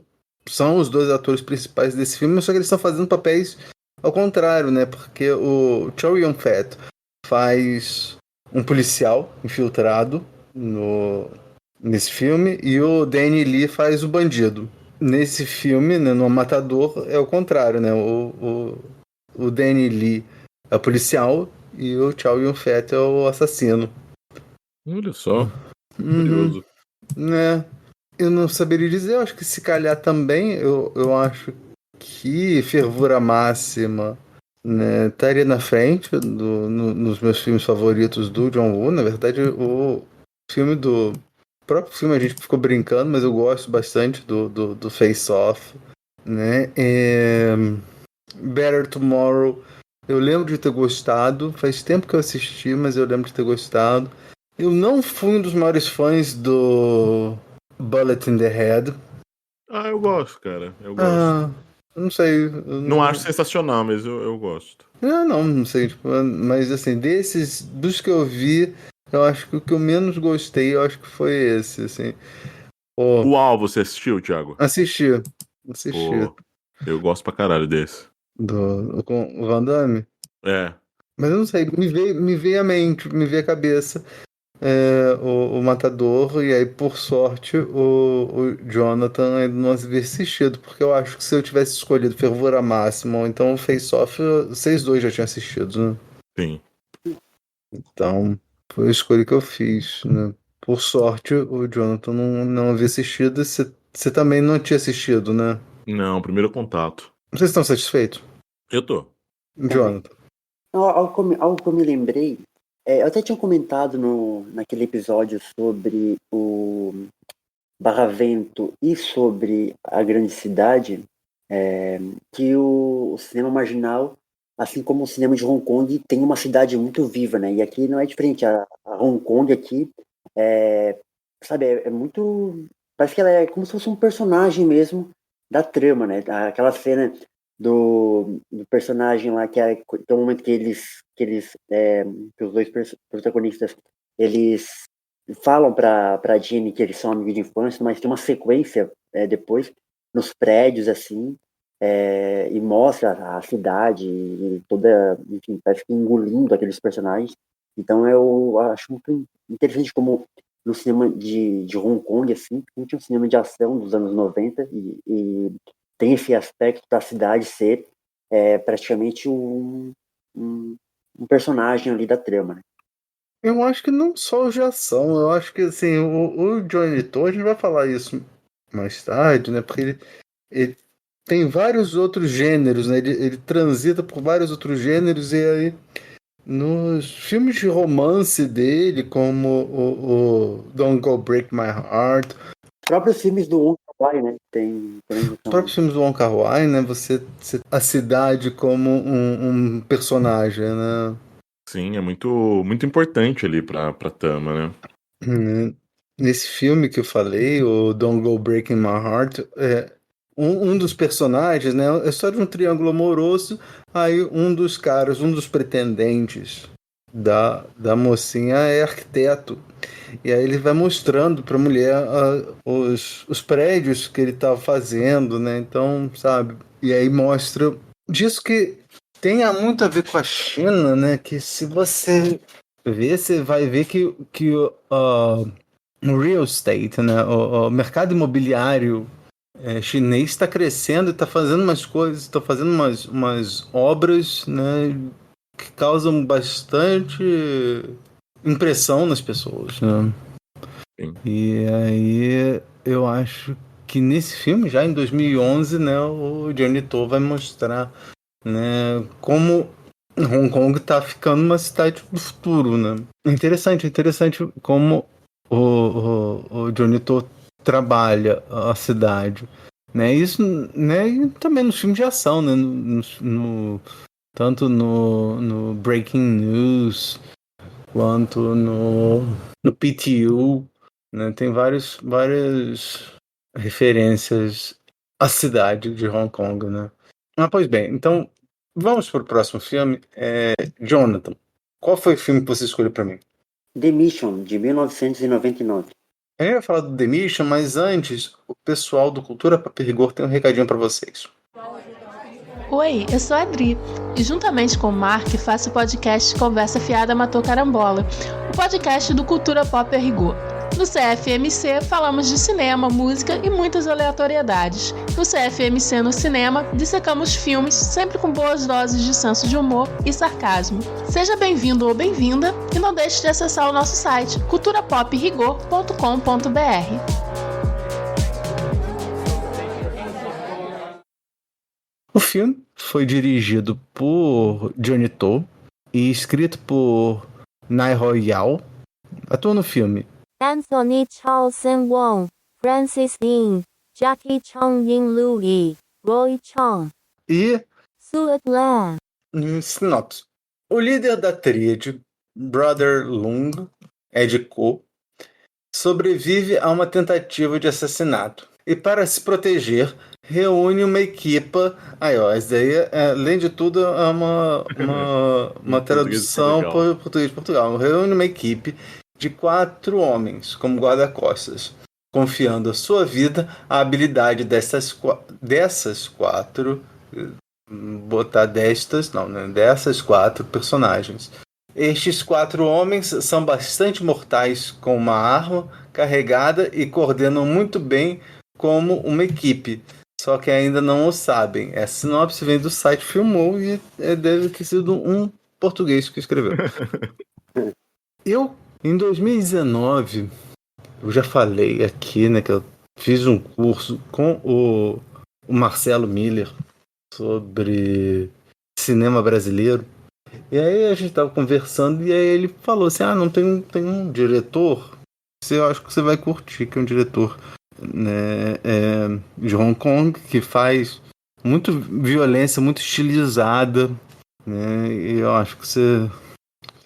S12: são os dois atores principais desse filme, só que eles estão fazendo papéis ao contrário, né? Porque o Chow Yun-fat faz um policial infiltrado nesse filme e o Danny Lee faz o bandido. Nesse filme, né, no Matador, é o contrário, né? O Danny Lee é o policial e o Chow Yun-fat é o assassino.
S13: Olha só, curioso.
S12: Né? Eu não saberia dizer, eu acho que se calhar também, eu acho que Fervura Máxima, né, estaria na frente nos meus filmes favoritos do John Woo. Na verdade, o próprio filme a gente ficou brincando, mas eu gosto bastante do Face Off, né? Better Tomorrow, eu lembro de ter gostado, faz tempo que eu assisti, mas eu lembro de ter gostado. Eu não fui um dos maiores fãs do Bullet in the Head.
S13: Eu gosto, cara. Eu gosto.
S12: Não sei.
S13: Não acho sensacional, mas eu gosto.
S12: Não sei. Tipo, mas assim, dos que eu vi, eu acho que o que eu menos gostei, eu acho que foi esse, assim.
S13: O Alvo, você assistiu, Thiago?
S12: Assisti.
S13: Eu gosto pra caralho desse.
S12: Com o Van Damme? Mas eu não sei, me veio à mente, me veio à cabeça o Matador, e aí, por sorte, o Jonathan ainda não havia assistido, porque eu acho que se eu tivesse escolhido Fervura Máxima ou então o Face Off, vocês dois já tinham assistido, né?
S13: Sim.
S12: Então, foi a escolha que eu fiz, né? Por sorte, o Jonathan não havia assistido, e você também não tinha assistido, né?
S13: Não, primeiro contato.
S12: Vocês estão satisfeitos?
S13: Eu tô.
S12: Jonathan.
S14: Algo que eu me lembrei, eu até tinha comentado naquele episódio sobre o Barravento e sobre a grande cidade, que o cinema marginal, assim como o cinema de Hong Kong, tem uma cidade muito viva, né? E aqui não é diferente. A Hong Kong aqui sabe, é muito... Parece que ela é como se fosse um personagem mesmo da trama, né? Aquela cena do personagem lá, que é um momento que os dois protagonistas, eles falam pra Jenny que eles são amigos de infância, mas tem uma sequência depois, nos prédios, assim, e mostra a cidade e toda, enfim, parece que engolindo aqueles personagens. Então eu acho muito interessante como no cinema de Hong Kong, assim, tinha um cinema de ação dos anos 90 e tem esse aspecto da cidade ser praticamente um personagem ali da trama, né?
S12: Eu acho que não só o de ação, eu acho que assim, o Johnny To, a gente vai falar isso mais tarde, né? Porque ele tem vários outros gêneros, né? Ele transita por vários outros gêneros, e aí nos filmes de romance dele, como o Don't Go Break My Heart,
S14: os próprios filmes do Wong Kar-wai, né?
S12: Os próprios filmes do Wong Kar-wai, né? Você a cidade como um personagem, né?
S13: Sim, é muito, muito importante ali pra Tama, né?
S12: Nesse filme que eu falei, o Don't Go Breaking My Heart, um dos personagens, né? É a história de um triângulo amoroso. Aí um dos caras, um dos pretendentes da mocinha é arquiteto. E aí ele vai mostrando pra mulher os prédios que ele tá fazendo, né? Então, sabe? E aí mostra disso que tem muito a ver com a China, né? Que se você ver, você vai ver que o real estate, né? O mercado imobiliário chinês está crescendo e está fazendo umas coisas, está fazendo umas obras, né? Que causam bastante impressão nas pessoas, né?
S13: Sim.
S12: E aí eu acho que nesse filme, já em 2011, né? O Johnny To vai mostrar, né, como Hong Kong está ficando uma cidade do futuro, né? Interessante como o Johnny To trabalha a cidade, né? Isso, né? E também nos filmes de ação, né? Tanto no Breaking News quanto no PTU, né? Tem várias referências à cidade de Hong Kong, né? Pois bem, então vamos para o próximo filme. Jonathan, qual foi o filme que você escolheu para mim?
S14: The Mission, de 1999.
S12: Eu ia falar do The Mission, mas antes, o pessoal do Cultura Pop Rigor tem um recadinho para vocês.
S16: Oi, eu sou a Adri e juntamente com o Mark faço o podcast Conversa Fiada Matou Carambola, o podcast do Cultura Pop Rigor. No CFMC falamos de cinema, música e muitas aleatoriedades. No CFMC no cinema, dissecamos filmes sempre com boas doses de senso de humor e sarcasmo. Seja bem-vindo ou bem-vinda e não deixe de acessar o nosso site culturapoprigor.com.br.
S12: O filme foi dirigido por Johnny To e escrito por Nai Hoi Yao. Atua no filme
S17: Anthony Chow Sen-won, Francis Yin, Jackie Chung-yin Louis, Roy Chong
S12: e
S17: Suat Lan.
S12: Sinopse. O líder da tríade, Brother Lung, Ed Ko, sobrevive a uma tentativa de assassinato e, para se proteger, reúne uma equipa. Essa daí, além de tudo, é uma tradução para português de Portugal. Reúne uma equipe de 4 homens como guarda-costas, confiando a sua vida à habilidade dessas 4 personagens. Estes 4 homens são bastante mortais com uma arma carregada e coordenam muito bem como uma equipe, só que ainda não o sabem. Essa sinopse vem do site Filmou e deve ter sido um português que escreveu. Em 2019, eu já falei aqui, né, que eu fiz um curso com o Marcelo Miller sobre cinema brasileiro. E aí a gente estava conversando e aí ele falou assim, não tem um diretor, eu acho que você vai curtir, que é um diretor, né, de Hong Kong, que faz muito violência, muito estilizada, né, e eu acho que você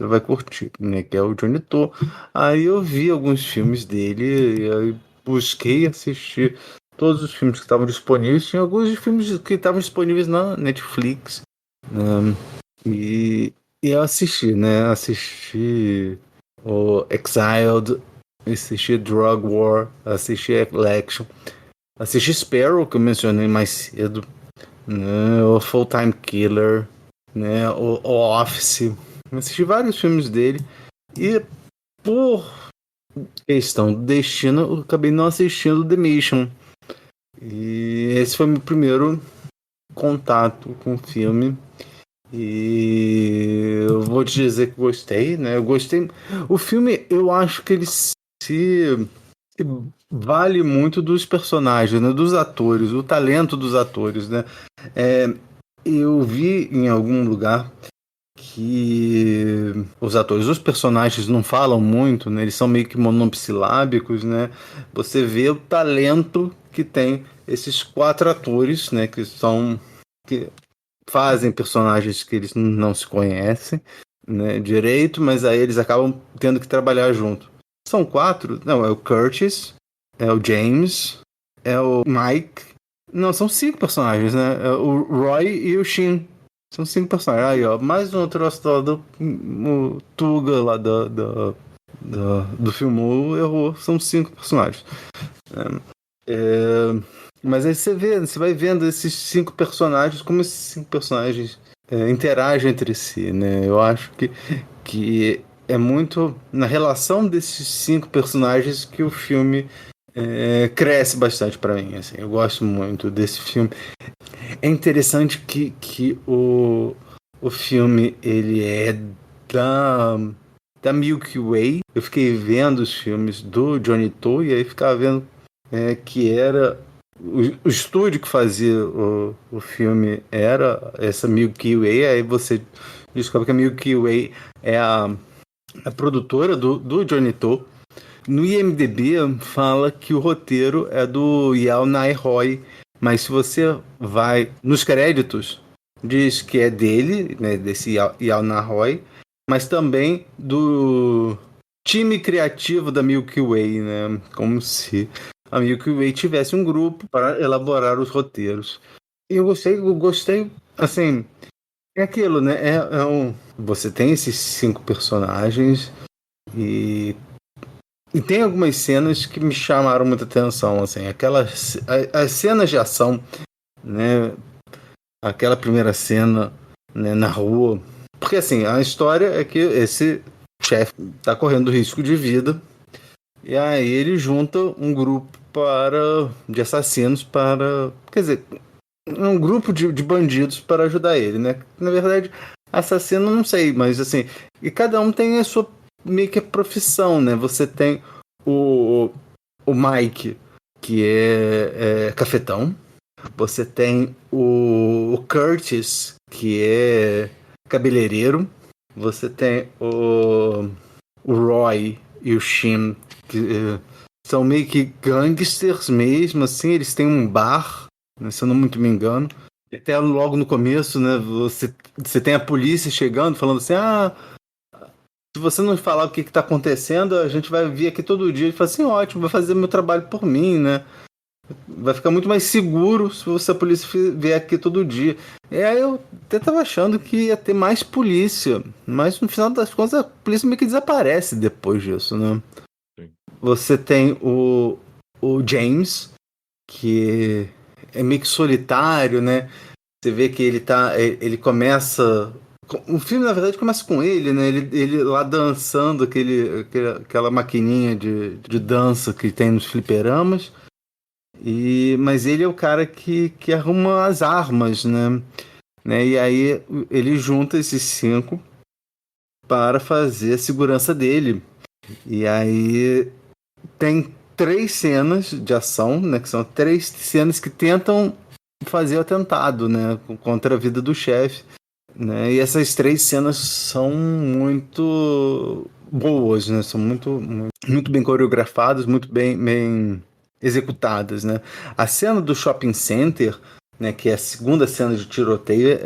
S12: vai curtir, né, que é o Johnny To. Aí eu vi alguns filmes dele e aí busquei assistir todos os filmes que estavam disponíveis. Tinha alguns filmes que estavam disponíveis na Netflix, e eu assisti, né? Assisti o Exiled, assisti Drug War, assisti Election, assisti Sparrow, que eu mencionei mais cedo, né? O Full Time Killer, né? O Office. Assisti vários filmes dele e, por questão do destino, eu acabei não assistindo The Mission. E esse foi meu primeiro contato com o filme. E eu vou te dizer que gostei, né? Eu gostei. O filme, eu acho que ele se vale muito dos personagens, né? Dos atores, o talento dos atores, né? Eu vi em algum lugar que os atores, os personagens não falam muito, né? Eles são meio que monossilábicos, né? Você vê o talento que tem esses 4 atores, né? Que fazem personagens que eles não se conhecem, né, direito, mas aí eles acabam tendo que trabalhar junto. São 4? Não, é o Curtis, é o James, é o Mike. Não, são 5 personagens, né? É o Roy e o Shin. São 5 personagens. Aí, ó, mais um outro do o Tuga lá do filme errou. São 5 personagens. Mas aí você vai vendo esses 5 personagens, como esses 5 personagens interagem entre si, né? Eu acho que é muito na relação desses 5 personagens que o filme cresce bastante para mim. Assim, eu gosto muito desse filme. É interessante que o filme ele é da Milky Way. Eu fiquei vendo os filmes do Johnny To e aí ficava vendo que era o estúdio que fazia o filme era essa Milky Way. Aí você descobre que a Milky Way é a produtora do Johnny To. No IMDb fala que o roteiro é do Yao Nai Roy, mas se você vai nos créditos, diz que é dele, né, desse Yao Nai Roy, mas também do time criativo da Milky Way, né, como se a Milky Way tivesse um grupo para elaborar os roteiros. E eu gostei, assim, é aquilo, né? Você tem esses 5 personagens e tem algumas cenas que me chamaram muita atenção, assim, as cenas de ação, né? Aquela primeira cena, né, na rua, porque assim, a história é que esse chefe está correndo risco de vida. E aí ele junta um grupo de assassinos quer dizer, um grupo de bandidos para ajudar ele, né? Na verdade, assassino não sei, mas assim, e cada um tem a sua meio que profissão, né? Você tem o Mike, que é cafetão. Você tem o Curtis, que é cabeleireiro. Você tem o Roy e o Shin, que são meio que gangsters mesmo, assim. Eles têm um bar, né, se eu não muito me engano. Até logo no começo, né, você tem a polícia chegando, falando assim, se você não falar o que está acontecendo, a gente vai vir aqui todo dia. Ele fala assim, ótimo, vai fazer meu trabalho por mim, né? Vai ficar muito mais seguro se a polícia vier aqui todo dia. E aí eu até tava achando que ia ter mais polícia, mas no final das contas a polícia meio que desaparece depois disso, né? Sim. Você tem o James, que é meio que solitário, né? Você vê que ele começa... O filme, na verdade, começa com ele, né? Ele lá dançando aquela maquininha de dança que tem nos fliperamas. Mas ele é o cara que arruma as armas, né? E aí ele junta esses 5 para fazer a segurança dele. E aí tem 3 cenas de ação, né? Que são 3 cenas que tentam fazer o atentado, né? Contra a vida do chefe. Né? E essas 3 cenas são muito boas, né? São muito, muito bem coreografadas, muito bem executadas, né? A cena do shopping center, né, que é a segunda cena de tiroteio,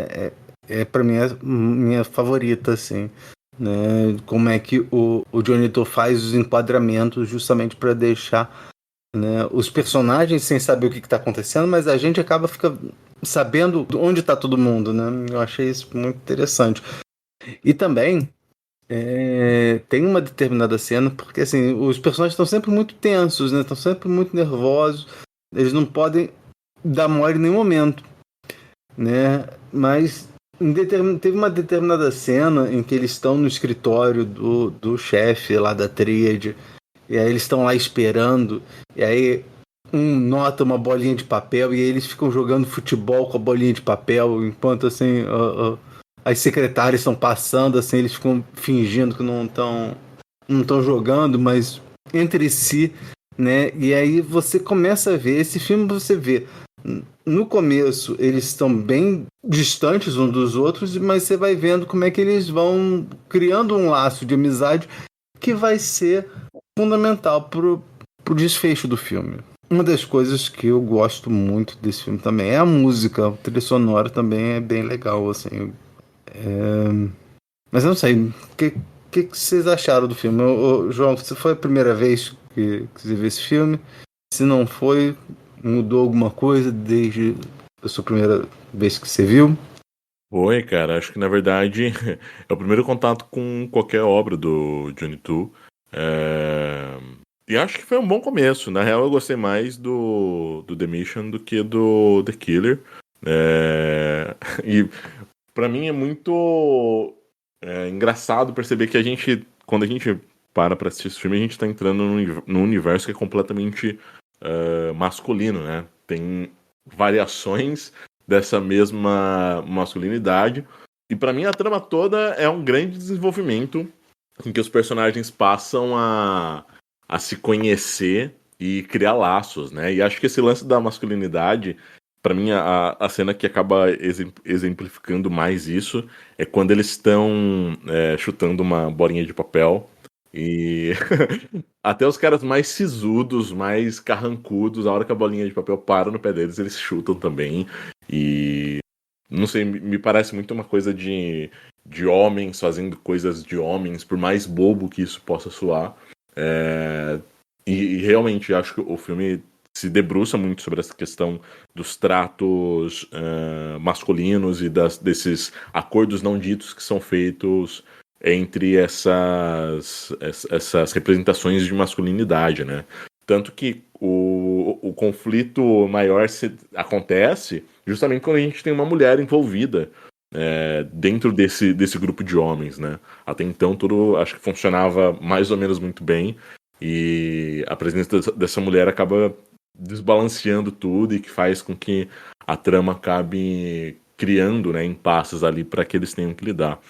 S12: para mim a minha favorita, assim, né? Como é que o Johnny To faz os enquadramentos justamente para deixar, né, os personagens sem saber o que está acontecendo, mas a gente fica sabendo onde está todo mundo, né? Eu achei isso muito interessante. E também tem uma determinada cena, porque assim, os personagens estão sempre muito tensos, né? Estão sempre muito nervosos, eles não podem dar mole em nenhum momento, né? Mas teve uma determinada cena em que eles estão no escritório do chefe lá da Tríade, e aí eles estão lá esperando, e aí nota uma bolinha de papel e aí eles ficam jogando futebol com a bolinha de papel, enquanto assim as secretárias estão passando, assim, eles ficam fingindo que não estão jogando, mas entre si, né? E aí você começa a ver, esse filme você vê, no começo eles estão bem distantes uns dos outros, mas você vai vendo como é que eles vão criando um laço de amizade que vai ser fundamental pro desfecho do filme. Uma das coisas que eu gosto muito desse filme também é a música, a trilha sonora também é bem legal, assim. Mas eu não sei, o que vocês acharam do filme? João, se foi a primeira vez que você viu esse filme, se não foi, mudou alguma coisa desde a sua primeira vez que você viu?
S13: Foi, cara, acho que na verdade é o primeiro contato com qualquer obra do Johnny To. E acho que foi um bom começo. Na real, eu gostei mais do The Mission do que do The Killer. E pra mim é muito engraçado perceber que quando a gente para assistir esse filme, a gente tá entrando num universo que é completamente masculino, né? Tem variações dessa mesma masculinidade. E pra mim a trama toda é um grande desenvolvimento em que os personagens passam a se conhecer e criar laços, né? E acho que esse lance da masculinidade, pra mim, a cena que acaba exemplificando mais isso é quando eles estão chutando uma bolinha de papel e até os caras mais sisudos, mais carrancudos, a hora que a bolinha de papel para no pé deles, eles chutam também. E não sei, me parece muito uma coisa de homens fazendo coisas de homens, por mais bobo que isso possa soar. E realmente acho que o filme se debruça muito sobre essa questão dos tratos masculinos e desses acordos não ditos que são feitos entre essas representações de masculinidade, né? Tanto que o conflito maior acontece justamente quando a gente tem uma mulher envolvida dentro desse grupo de homens, né? Até então tudo acho que funcionava mais ou menos muito bem, e a presença dessa mulher acaba desbalanceando tudo e que faz com que a trama acabe criando, né, impasses ali para que eles tenham que lidar.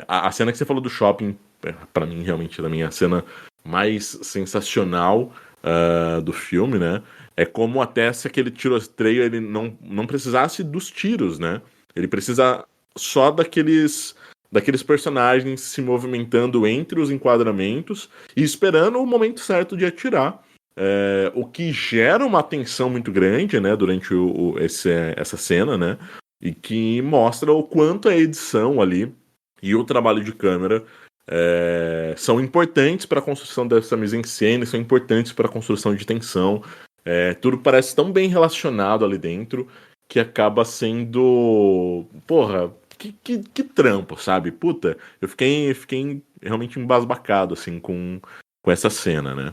S13: A cena que você falou do shopping, para mim realmente é a cena mais sensacional do filme, né? É como até se aquele tiroteio ele não precisasse dos tiros, né? Ele precisa só daqueles personagens se movimentando entre os enquadramentos e esperando o momento certo de atirar. O que gera uma tensão muito grande, né, durante essa cena, né? E que mostra o quanto a edição ali e o trabalho de câmera são importantes para a construção dessa mise-en-scène, são importantes para a construção de tensão. Tudo parece tão bem relacionado ali dentro que acaba sendo... Porra, que trampo, sabe? Puta, eu fiquei realmente embasbacado, assim, com essa cena, né?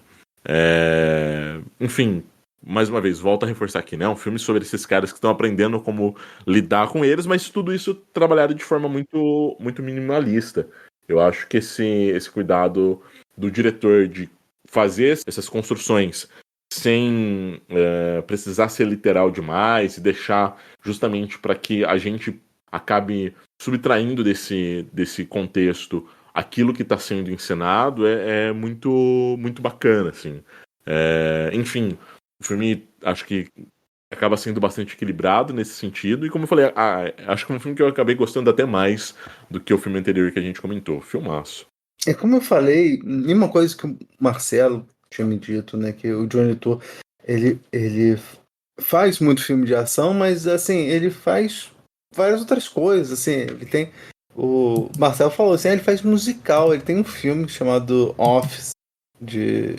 S13: Enfim, mais uma vez, volto a reforçar aqui, né? Um filme sobre esses caras que estão aprendendo como lidar com eles, mas tudo isso trabalhado de forma muito, muito minimalista. Eu acho que esse cuidado do diretor de fazer essas construções sem precisar ser literal demais e deixar justamente para que a gente acabe subtraindo desse contexto aquilo que está sendo encenado é muito, muito bacana, assim. Enfim, o filme acho que acaba sendo bastante equilibrado nesse sentido, e como eu falei, acho que é um filme que eu acabei gostando até mais do que o filme anterior que a gente comentou. Filmaço.
S12: Como eu falei, uma coisa que o Marcelo tinha me dito, né, que o Johnny To, ele faz muito filme de ação, mas assim, ele faz várias outras coisas, assim, ele tem... O Marcelo falou assim, ele faz musical, ele tem um filme chamado Office, de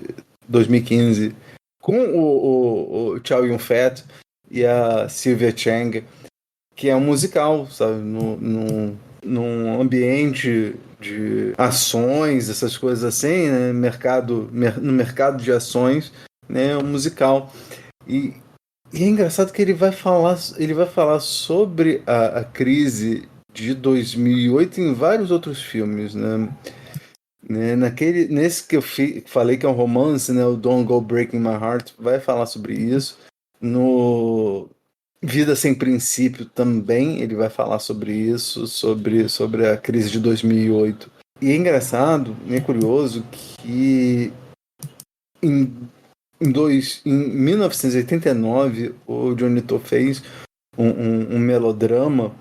S12: 2015, com o Chow Yun-fat e a Sylvia Chang, que é um musical, sabe, num ambiente de ações, essas coisas assim, né? No mercado de ações, né? Um musical. E é engraçado que ele vai falar sobre a crise de 2008 em vários outros filmes, né? Né? Nesse que eu falei que é um romance, né? O Don't Go Breaking My Heart vai falar sobre isso. No Vida Sem Princípio também ele vai falar sobre isso, sobre a crise de 2008. E é engraçado, é curioso que em 1989 o Johnny To fez um melodrama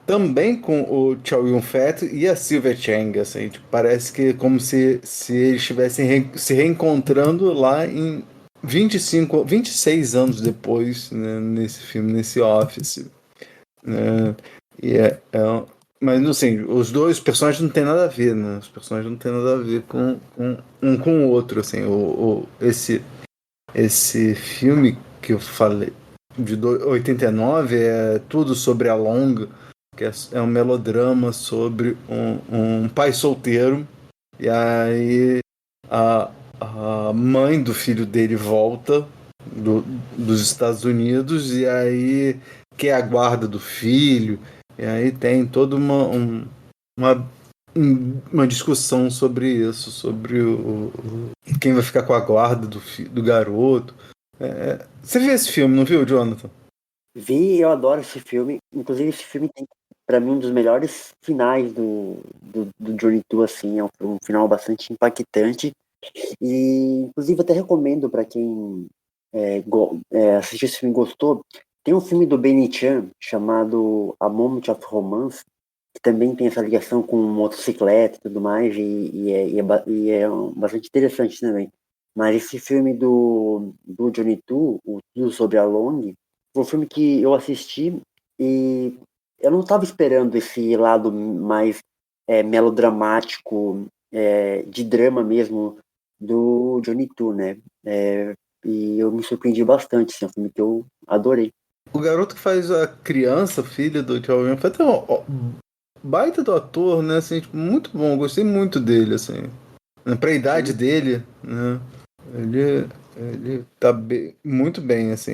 S12: também com o Chow Yun-fat e a Sylvia Chang, assim, tipo, parece que é como se eles estivessem se reencontrando lá em 26 anos depois, né, nesse filme, nesse Office. Né? Mas, assim, os dois personagens não tem nada a ver, né? Os personagens não tem nada a ver com um com o outro, assim. Esse filme que eu falei, de 89, é tudo sobre a Long, que é um melodrama sobre um pai solteiro, e aí a mãe do filho dele volta dos Estados Unidos, e aí quer a guarda do filho, e aí tem toda uma discussão sobre isso, sobre quem vai ficar com a guarda do garoto. Você viu esse filme, não viu, Jonathan?
S14: Vi, eu adoro esse filme. Inclusive, esse filme tem, pra mim, um dos melhores finais do Journey 2, assim. É um final bastante impactante. E, inclusive, até recomendo para quem assistiu esse filme e gostou. Tem um filme do Benny Chan chamado A Moment of Romance, que também tem essa ligação com motocicleta e tudo mais, e é bastante interessante também. Mas esse filme do Johnny 2, o Tudo Sobre a Long, foi um filme que eu assisti e eu não estava esperando esse lado mais melodramático, de drama mesmo, do Johnny 2, né? E eu me surpreendi bastante, assim, é um filme que eu adorei.
S12: O garoto que faz a criança, filha do Chow Yun-fat, é um baita do ator, né? Assim, tipo, muito bom, eu gostei muito dele, assim. Pra idade dele, né? Ele tá muito bem, assim.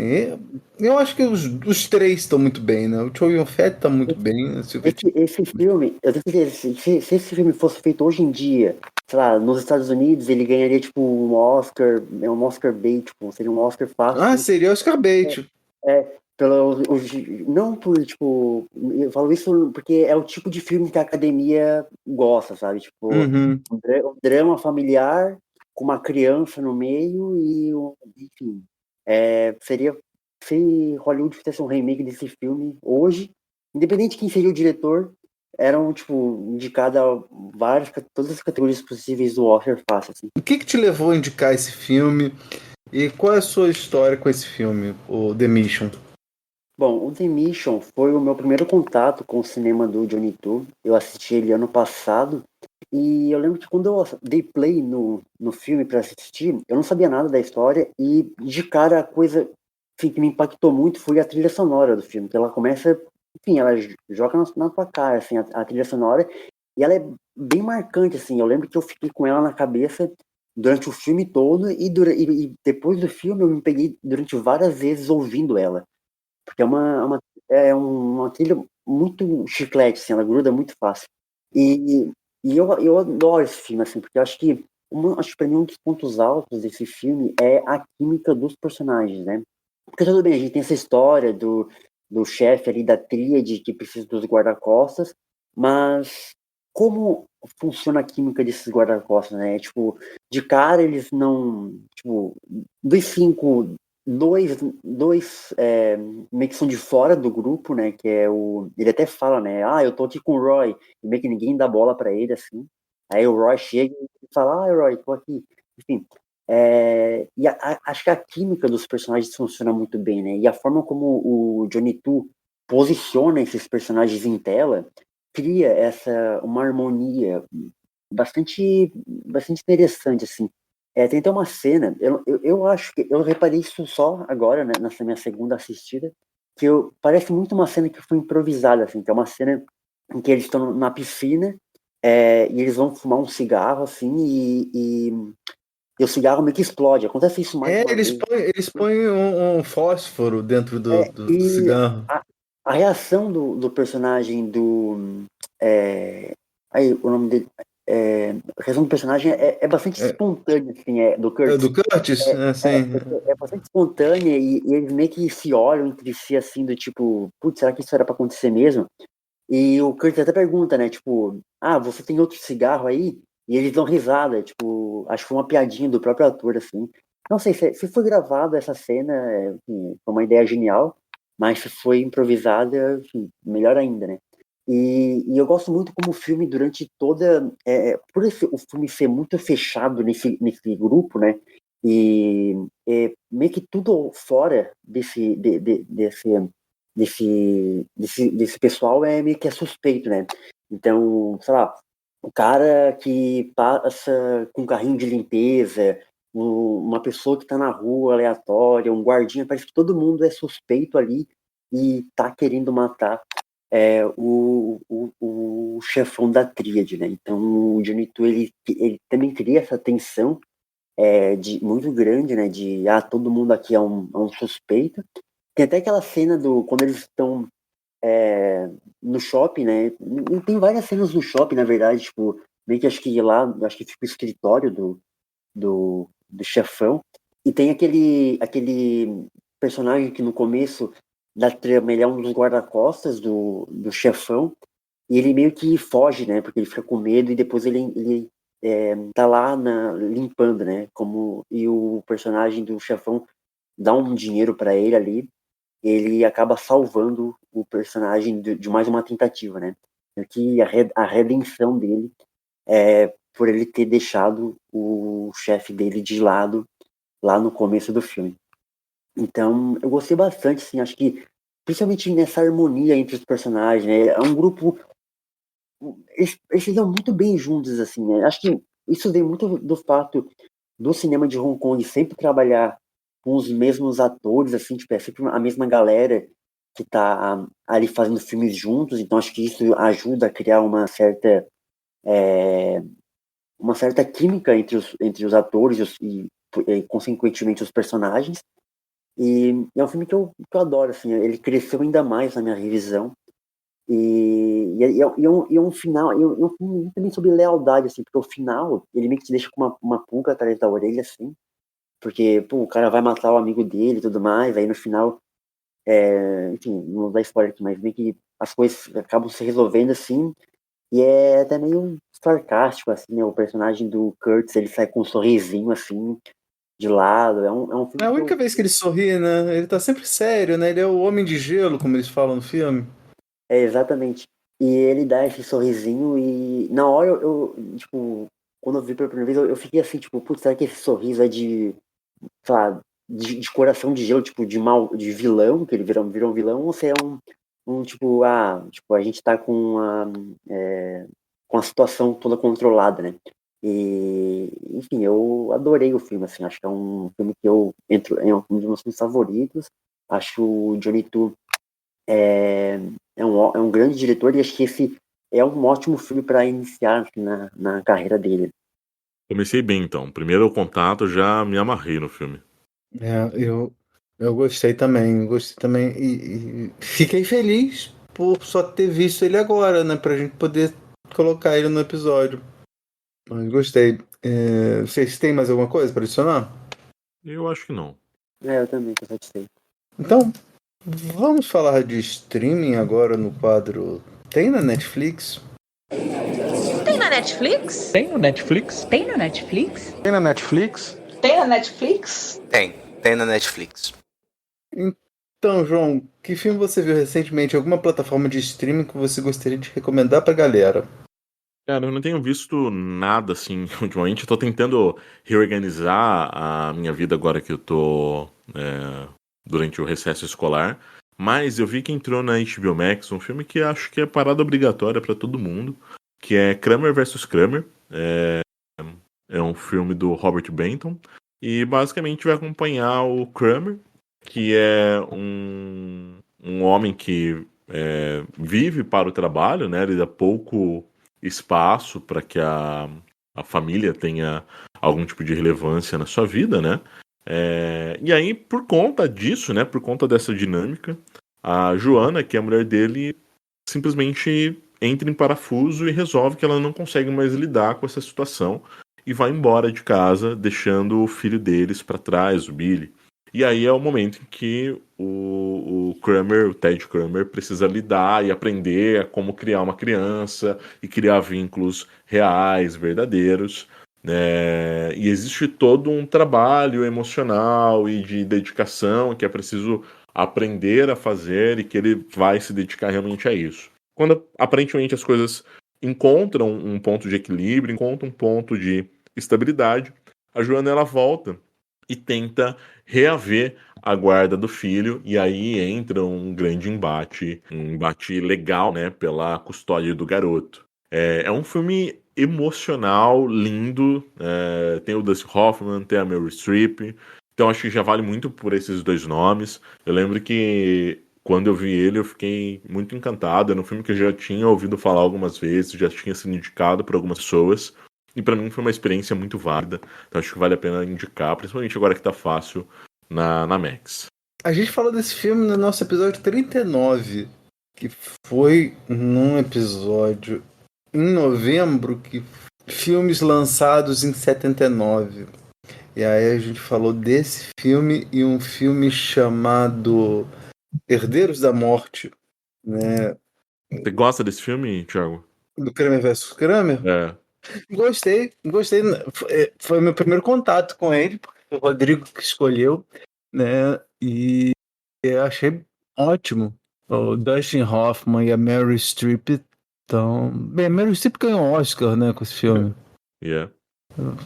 S12: Eu acho que os três estão muito bem, né? O Chow Yun-fat tá muito bem.
S14: Esse filme, eu tenho certeza, se esse filme fosse feito hoje em dia, sei lá, nos Estados Unidos, ele ganharia, tipo, um Oscar bait, tipo, seria um Oscar fácil.
S12: Ah, seria Oscar bait.
S14: Não por, tipo, eu falo isso porque é o tipo de filme que a academia gosta, sabe? Tipo, um drama familiar com uma criança no meio e, enfim, seria, se Hollywood fizesse um remake desse filme hoje, independente de quem seria o diretor, eram, tipo, indicadas todas as categorias possíveis do Oscar fácil, assim.
S12: O que te levou a indicar esse filme e qual é a sua história com esse filme, o The Mission?
S14: Bom, o The Mission foi o meu primeiro contato com o cinema do Johnny To. Eu assisti ele ano passado e eu lembro que quando eu dei play no filme para assistir, eu não sabia nada da história e de cara a coisa que me impactou muito foi a trilha sonora do filme, que ela começa, enfim, ela joga na tua cara, assim, a trilha sonora, e ela é bem marcante, assim. Eu lembro que eu fiquei com ela na cabeça durante o filme todo e depois do filme eu me peguei durante várias vezes ouvindo ela. Porque é uma trilha muito chiclete, assim, ela gruda muito fácil. E eu adoro esse filme, assim, porque eu acho que pra mim um dos pontos altos desse filme é a química dos personagens, né? Porque tudo bem, a gente tem essa história do chefe ali da tríade que precisa dos guarda-costas, mas como funciona a química desses guarda-costas, né? Tipo, de cara eles não... Tipo, dos 5... Dois meio que são de fora do grupo, né, que é ele até fala, né, eu tô aqui com o Roy, e meio que ninguém dá bola pra ele, assim, aí o Roy chega e fala, Roy, tô aqui, enfim, e acho que a química dos personagens funciona muito bem, né, e a forma como o Johnny To posiciona esses personagens em tela, cria uma harmonia bastante interessante, assim. Tem até uma cena, eu acho que eu reparei isso só agora, né, nessa minha segunda assistida, que parece muito uma cena que foi improvisada, assim, que é uma cena em que eles estão na piscina e eles vão fumar um cigarro, assim, e o cigarro meio que explode. Acontece isso mais uma vez.
S12: Eles põem um fósforo dentro do cigarro.
S14: A reação do personagem aí, o nome dele... a questão do personagem é bastante espontânea, assim, do Curtis.
S12: Do Curtis? Sim.
S14: É bastante espontânea e eles meio que se olham entre si, assim, do tipo, putz, será que isso era pra acontecer mesmo? E o Curtis até pergunta, né, tipo, você tem outro cigarro aí? E eles dão risada, tipo, acho que foi uma piadinha do próprio ator, assim. Não sei se foi gravado essa cena, enfim, foi uma ideia genial, mas se foi improvisada, enfim, melhor ainda, né? E eu gosto muito como o filme, durante toda... por o filme ser muito fechado nesse grupo, né? E meio que tudo fora desse pessoal meio que suspeito, né? Então, sei lá, o cara que passa com um carrinho de limpeza, uma pessoa que tá na rua aleatória, um guardinha, parece que todo mundo é suspeito ali e tá querendo matar o chefão da tríade, né? Então o Johnny To, ele também cria essa tensão muito grande, né? De todo mundo aqui é um suspeito. Tem até aquela cena quando eles estão no shopping, né? E tem várias cenas no shopping, na verdade, tipo, meio que acho que fica o escritório do chefão. E tem aquele personagem que no começo da trama ele é um dos guarda-costas do chefão, e ele meio que foge, né? Porque ele fica com medo e depois ele tá lá limpando, né? E o personagem do chefão dá um dinheiro para ele ali, ele acaba salvando o personagem de mais uma tentativa, né? Que a redenção dele por ele ter deixado o chefe dele de lado lá no começo do filme. Então, eu gostei bastante, assim, acho que principalmente nessa harmonia entre os personagens, né? É um grupo, eles estão muito bem juntos, assim, né? Acho que isso vem muito do fato do cinema de Hong Kong sempre trabalhar com os mesmos atores, assim, tipo, é sempre a mesma galera que tá ali fazendo filmes juntos, então acho que isso ajuda a criar uma certa química entre os atores e consequentemente os personagens. E é um filme que eu adoro, assim, ele cresceu ainda mais na minha revisão. E é um final, é um filme também sobre lealdade, assim, porque o final, ele meio que te deixa com uma pulga atrás da orelha, assim, porque, o cara vai matar o amigo dele e tudo mais, aí no final, enfim, não vou dar spoiler aqui, mas meio que as coisas acabam se resolvendo, assim, e é até meio sarcástico, assim, né, o personagem do Curtis, ele sai com um sorrisinho, assim, de lado, é um filme.
S12: É a única vez que ele sorri, né? Ele tá sempre sério, né? Ele é o homem de gelo, como eles falam no filme.
S14: Exatamente. E ele dá esse sorrisinho e na hora eu tipo, quando eu vi pela primeira vez, eu fiquei assim, tipo, putz, será que esse sorriso é de, sei lá, de coração de gelo, tipo, de vilão, que ele virou um vilão, ou se é tipo, tipo, a gente tá com a situação toda controlada, né? E, enfim, eu adorei o filme, assim, acho que é um filme que é um dos meus filmes favoritos. Acho o Johnny To é um grande diretor, e acho que esse é um ótimo filme para iniciar, assim, na carreira dele.
S13: Comecei bem, então. Primeiro contato, já me amarrei no filme.
S12: Eu gostei também, e fiquei feliz por só ter visto ele agora, né, pra gente poder colocar ele no episódio. Mas gostei. Vocês têm mais alguma coisa para adicionar?
S13: Eu acho que não.
S14: Eu também tô satisfeito.
S12: Então, vamos falar de streaming agora no quadro Tem na Netflix?
S11: Tem na Netflix?
S5: Tem no Netflix?
S11: Tem na Netflix?
S5: Tem na Netflix?
S6: Tem na Netflix?
S18: Tem na Netflix.
S12: Então, João, que filme você viu recentemente? Alguma plataforma de streaming que você gostaria de recomendar pra galera?
S13: Cara, eu não tenho visto nada assim ultimamente. Eu tô tentando reorganizar a minha vida agora que eu tô durante o recesso escolar. Mas eu vi que entrou na HBO Max um filme que acho que é parada obrigatória pra todo mundo, que é Kramer vs. Kramer. É um filme do Robert Benton. E basicamente vai acompanhar o Kramer, que é um homem que vive para o trabalho, né? Ele dá pouco espaço para que a família tenha algum tipo de relevância na sua vida, né? E aí, por conta disso, né? Por conta dessa dinâmica, a Joana, que é a mulher dele, simplesmente entra em parafuso e resolve que ela não consegue mais lidar com essa situação e vai embora de casa, deixando o filho deles para trás, o Billy. E aí é o momento em que o Kramer, o Ted Kramer, precisa lidar e aprender a como criar uma criança e criar vínculos reais, verdadeiros, né? E existe todo um trabalho emocional e de dedicação que é preciso aprender a fazer e que ele vai se dedicar realmente a isso. Quando aparentemente as coisas encontram um ponto de equilíbrio, encontram um ponto de estabilidade, a Joana ela volta e tenta reaver a guarda do filho, e aí entra um grande embate, um embate legal, né, pela custódia do garoto. É um filme emocional, lindo, tem o Dustin Hoffman, tem a Meryl Streep, então acho que já vale muito por esses dois nomes. Eu lembro que quando eu vi ele eu fiquei muito encantado, era um filme que eu já tinha ouvido falar algumas vezes, já tinha sido indicado por algumas pessoas, e pra mim foi uma experiência muito válida, então acho que vale a pena indicar, principalmente agora que tá fácil na Max.
S12: A gente falou desse filme no nosso episódio 39, que foi num episódio em novembro, que filmes lançados em 79. E aí a gente falou desse filme e um filme chamado Herdeiros da Morte, né?
S13: Você gosta desse filme, Thiago?
S12: Do Kramer vs Kramer?
S13: É.
S12: Gostei. Foi meu primeiro contato com ele, porque foi o Rodrigo que escolheu, né? E eu achei ótimo. O Dustin Hoffman e a Meryl Streep estão... Bem, a Meryl Streep ganhou um Oscar, né, com esse filme.
S13: Yeah.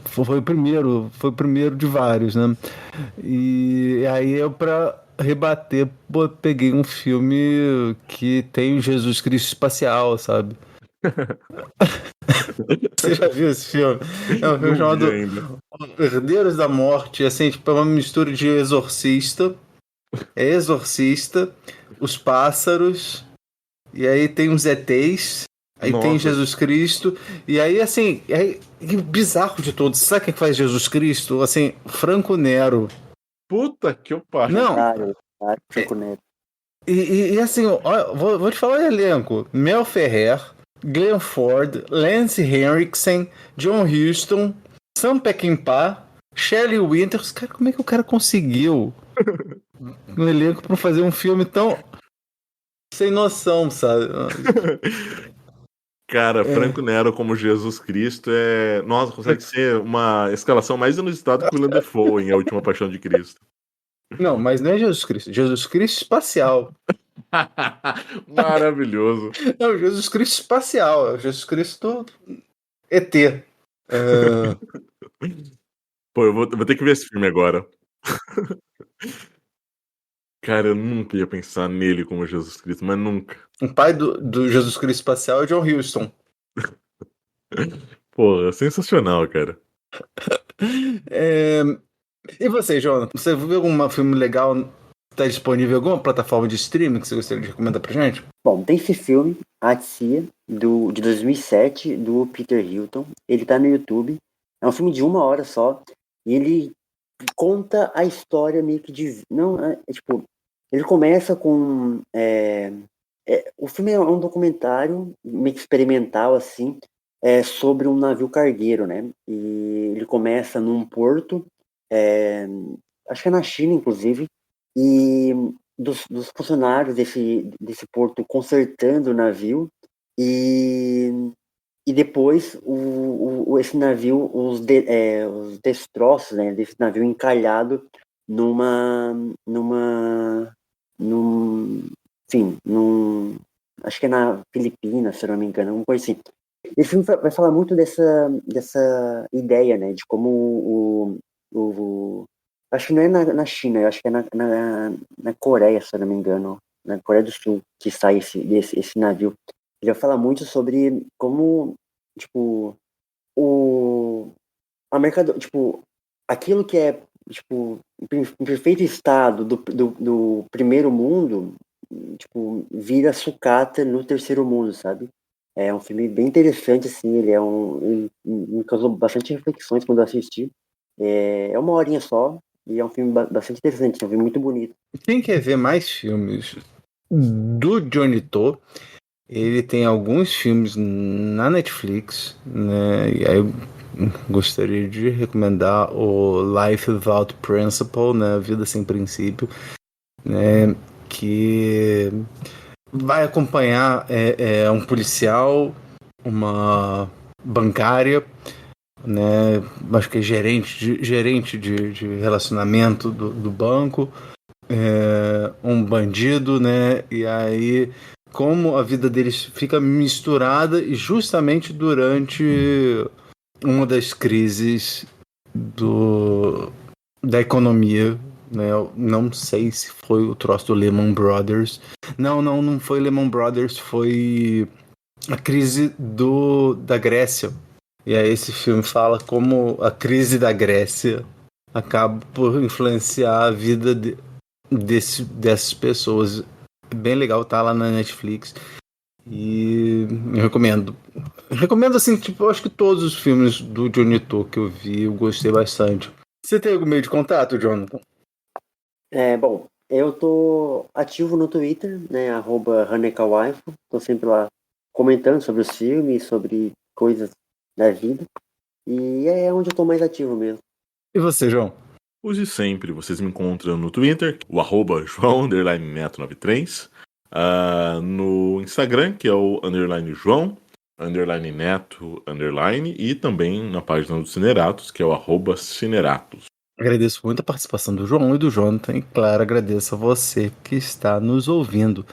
S12: Foi o primeiro de vários, né? E aí eu, pra rebater, peguei um filme que tem o Jesus Cristo espacial, sabe? Você já viu esse filme? É um filme chamado Herdeiros da Morte, assim, tipo, é uma mistura de Exorcista, Os Pássaros, e aí tem os ETs, aí tem Jesus Cristo, e aí, assim, e bizarro de tudo. Sabe quem faz Jesus Cristo? Assim, Franco Nero.
S13: Puta que eu paro.
S12: Não.
S14: Franco Nero.
S12: E assim, ó, vou te falar o elenco. Mel Ferrer, Glenn Ford, Lance Henriksen, John Huston, Sam Peckinpah, Shelley Winters. Cara, como é que o cara conseguiu um elenco pra fazer um filme tão sem noção, sabe?
S13: Cara, Franco Nero como Jesus Cristo nossa, consegue ser uma escalação mais inusitada que o Willem Dafoe em A Última Paixão de Cristo.
S12: Não, mas não é Jesus Cristo espacial.
S13: Maravilhoso.
S12: Não, Jesus Cristo espacial, é o Jesus Cristo ET.
S13: Pô, eu vou ter que ver esse filme agora. Cara, eu nunca ia pensar nele como Jesus Cristo, mas nunca.
S12: O pai do Jesus Cristo espacial é John Huston.
S13: Pô, é sensacional, cara.
S12: E você, Jonathan? Você viu algum filme legal que está disponível em alguma plataforma de streaming que você gostaria de recomendar pra gente?
S14: Bom, tem esse filme, Atsia, de 2007, do Peter Hilton. Ele tá no YouTube. É um filme de 1 hora só. E ele conta a história meio que de... Não, tipo... Ele começa com... o filme é um documentário meio que experimental, assim, sobre um navio cargueiro, né? E ele começa num porto, acho que é na China, inclusive, e dos funcionários desse porto consertando o navio, e depois esse navio, os destroços, né, desse navio encalhado acho que é na Filipinas, se não me engano, alguma coisa assim. Esse filme vai falar muito dessa ideia, né, de como acho que não é na China, acho que é na Coreia, se não me engano, na Coreia do Sul, que sai esse navio. Ele vai falar muito sobre como, tipo, a mercadoria, tipo, aquilo que é, tipo, em perfeito estado do primeiro mundo, tipo, vira sucata no terceiro mundo, sabe? É um filme bem interessante, assim, ele me causou bastante reflexões quando eu assisti. É 1 horinha só, e é um filme bastante interessante, é um filme muito bonito.
S12: Quem quer ver mais filmes do Johnny To, Ele tem alguns filmes na Netflix, né? E aí eu gostaria de recomendar o Life Without Principle, né? Vida Sem Princípio, né? Que vai acompanhar um policial, uma bancária, né? Acho que é gerente de relacionamento do banco, um bandido, né? E aí como a vida deles fica misturada e justamente durante uma das crises da economia, né? Eu não sei se foi o troço do Lehman Brothers. Não foi Lehman Brothers, foi a crise da Grécia. E aí esse filme fala como a crise da Grécia acaba por influenciar a vida dessas pessoas. Bem legal, tá lá na Netflix. E eu recomendo. Recomendo assim, tipo, eu acho que todos os filmes do Johnny To que eu vi, eu gostei bastante. Você tem algum meio de contato, Jonathan?
S14: Bom, eu tô ativo no Twitter, né, @hanekawaifu. Tô sempre lá comentando sobre os filmes, sobre coisas da vida. E é onde eu tô mais ativo mesmo.
S12: E você, João?
S13: Use sempre, vocês me encontram no Twitter, o @João_Neto93, no Instagram, que é o _João, _Neto, e também na página do Cineratos, que é o @Cineratos.
S12: Agradeço muito a participação do João e do Jonathan, e claro, agradeço a você que está nos ouvindo.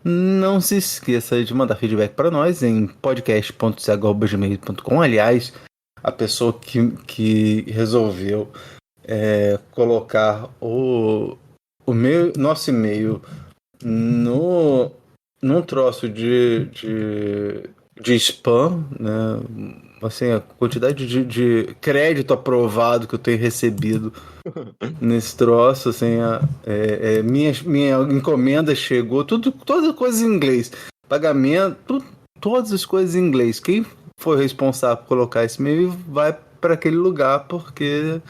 S12: Não se esqueça de mandar feedback para nós em podcast.cg@gmail.com. Aliás, a pessoa que resolveu colocar nosso e-mail num troço de spam, né? Assim, a quantidade de crédito aprovado que eu tenho recebido nesse troço, assim, minha encomenda chegou, todas as coisas em inglês, pagamento, todas as coisas em inglês. Quem foi responsável por colocar esse e-mail vai para aquele lugar, porque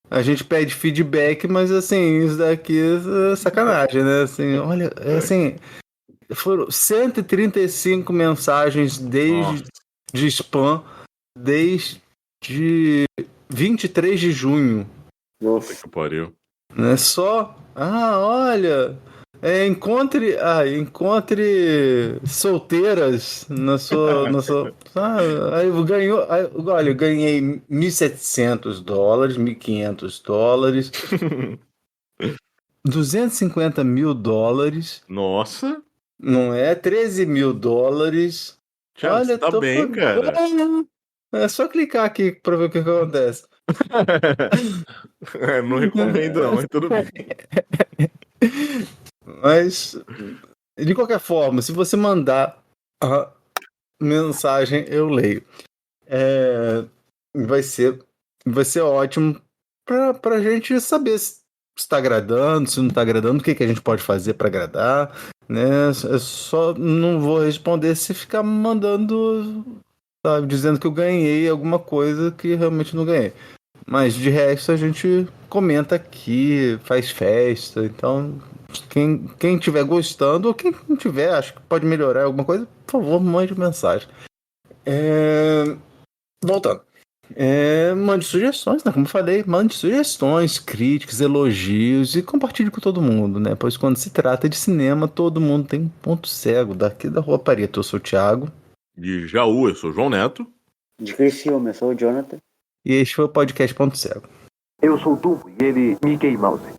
S12: a gente pede feedback, mas assim, isso daqui é sacanagem, né? Assim, olha, assim, foram 135 mensagens de spam desde 23 de junho.
S13: Nossa, que pariu.
S12: Não é só? olha, encontre solteiras na sua aí ganhou, olha, eu ganhei $1.700, $1.500, $250.000.
S13: Nossa!
S12: Não é? $13.000.
S13: Thiago,
S12: olha,
S13: você tá bem, cara.
S12: É só clicar aqui pra ver o que acontece.
S13: Não recomendo não, mas tudo bem.
S12: Mas, de qualquer forma, se você mandar a mensagem, eu leio. Vai ser ótimo pra gente saber se está agradando, se não está agradando, o que a gente pode fazer para agradar, né? Eu só não vou responder se ficar mandando, sabe, dizendo que eu ganhei alguma coisa que realmente não ganhei. Mas de resto a gente comenta aqui, faz festa. Então, quem estiver gostando, ou quem não tiver, acho que pode melhorar alguma coisa, por favor, mande mensagem. Voltando. Mande sugestões, né? Como eu falei, mande sugestões, críticas, elogios e compartilhe com todo mundo, né? Pois quando se trata de cinema, todo mundo tem um ponto cego. Daqui da Rua Pareto, eu sou o Thiago.
S13: De Jaú, eu sou o João Neto.
S14: De Criciúma, eu sou o Jonathan.
S12: E este foi o podcast Ponto Cego.
S1: Eu sou o Dumbo e ele Mickey Mouse.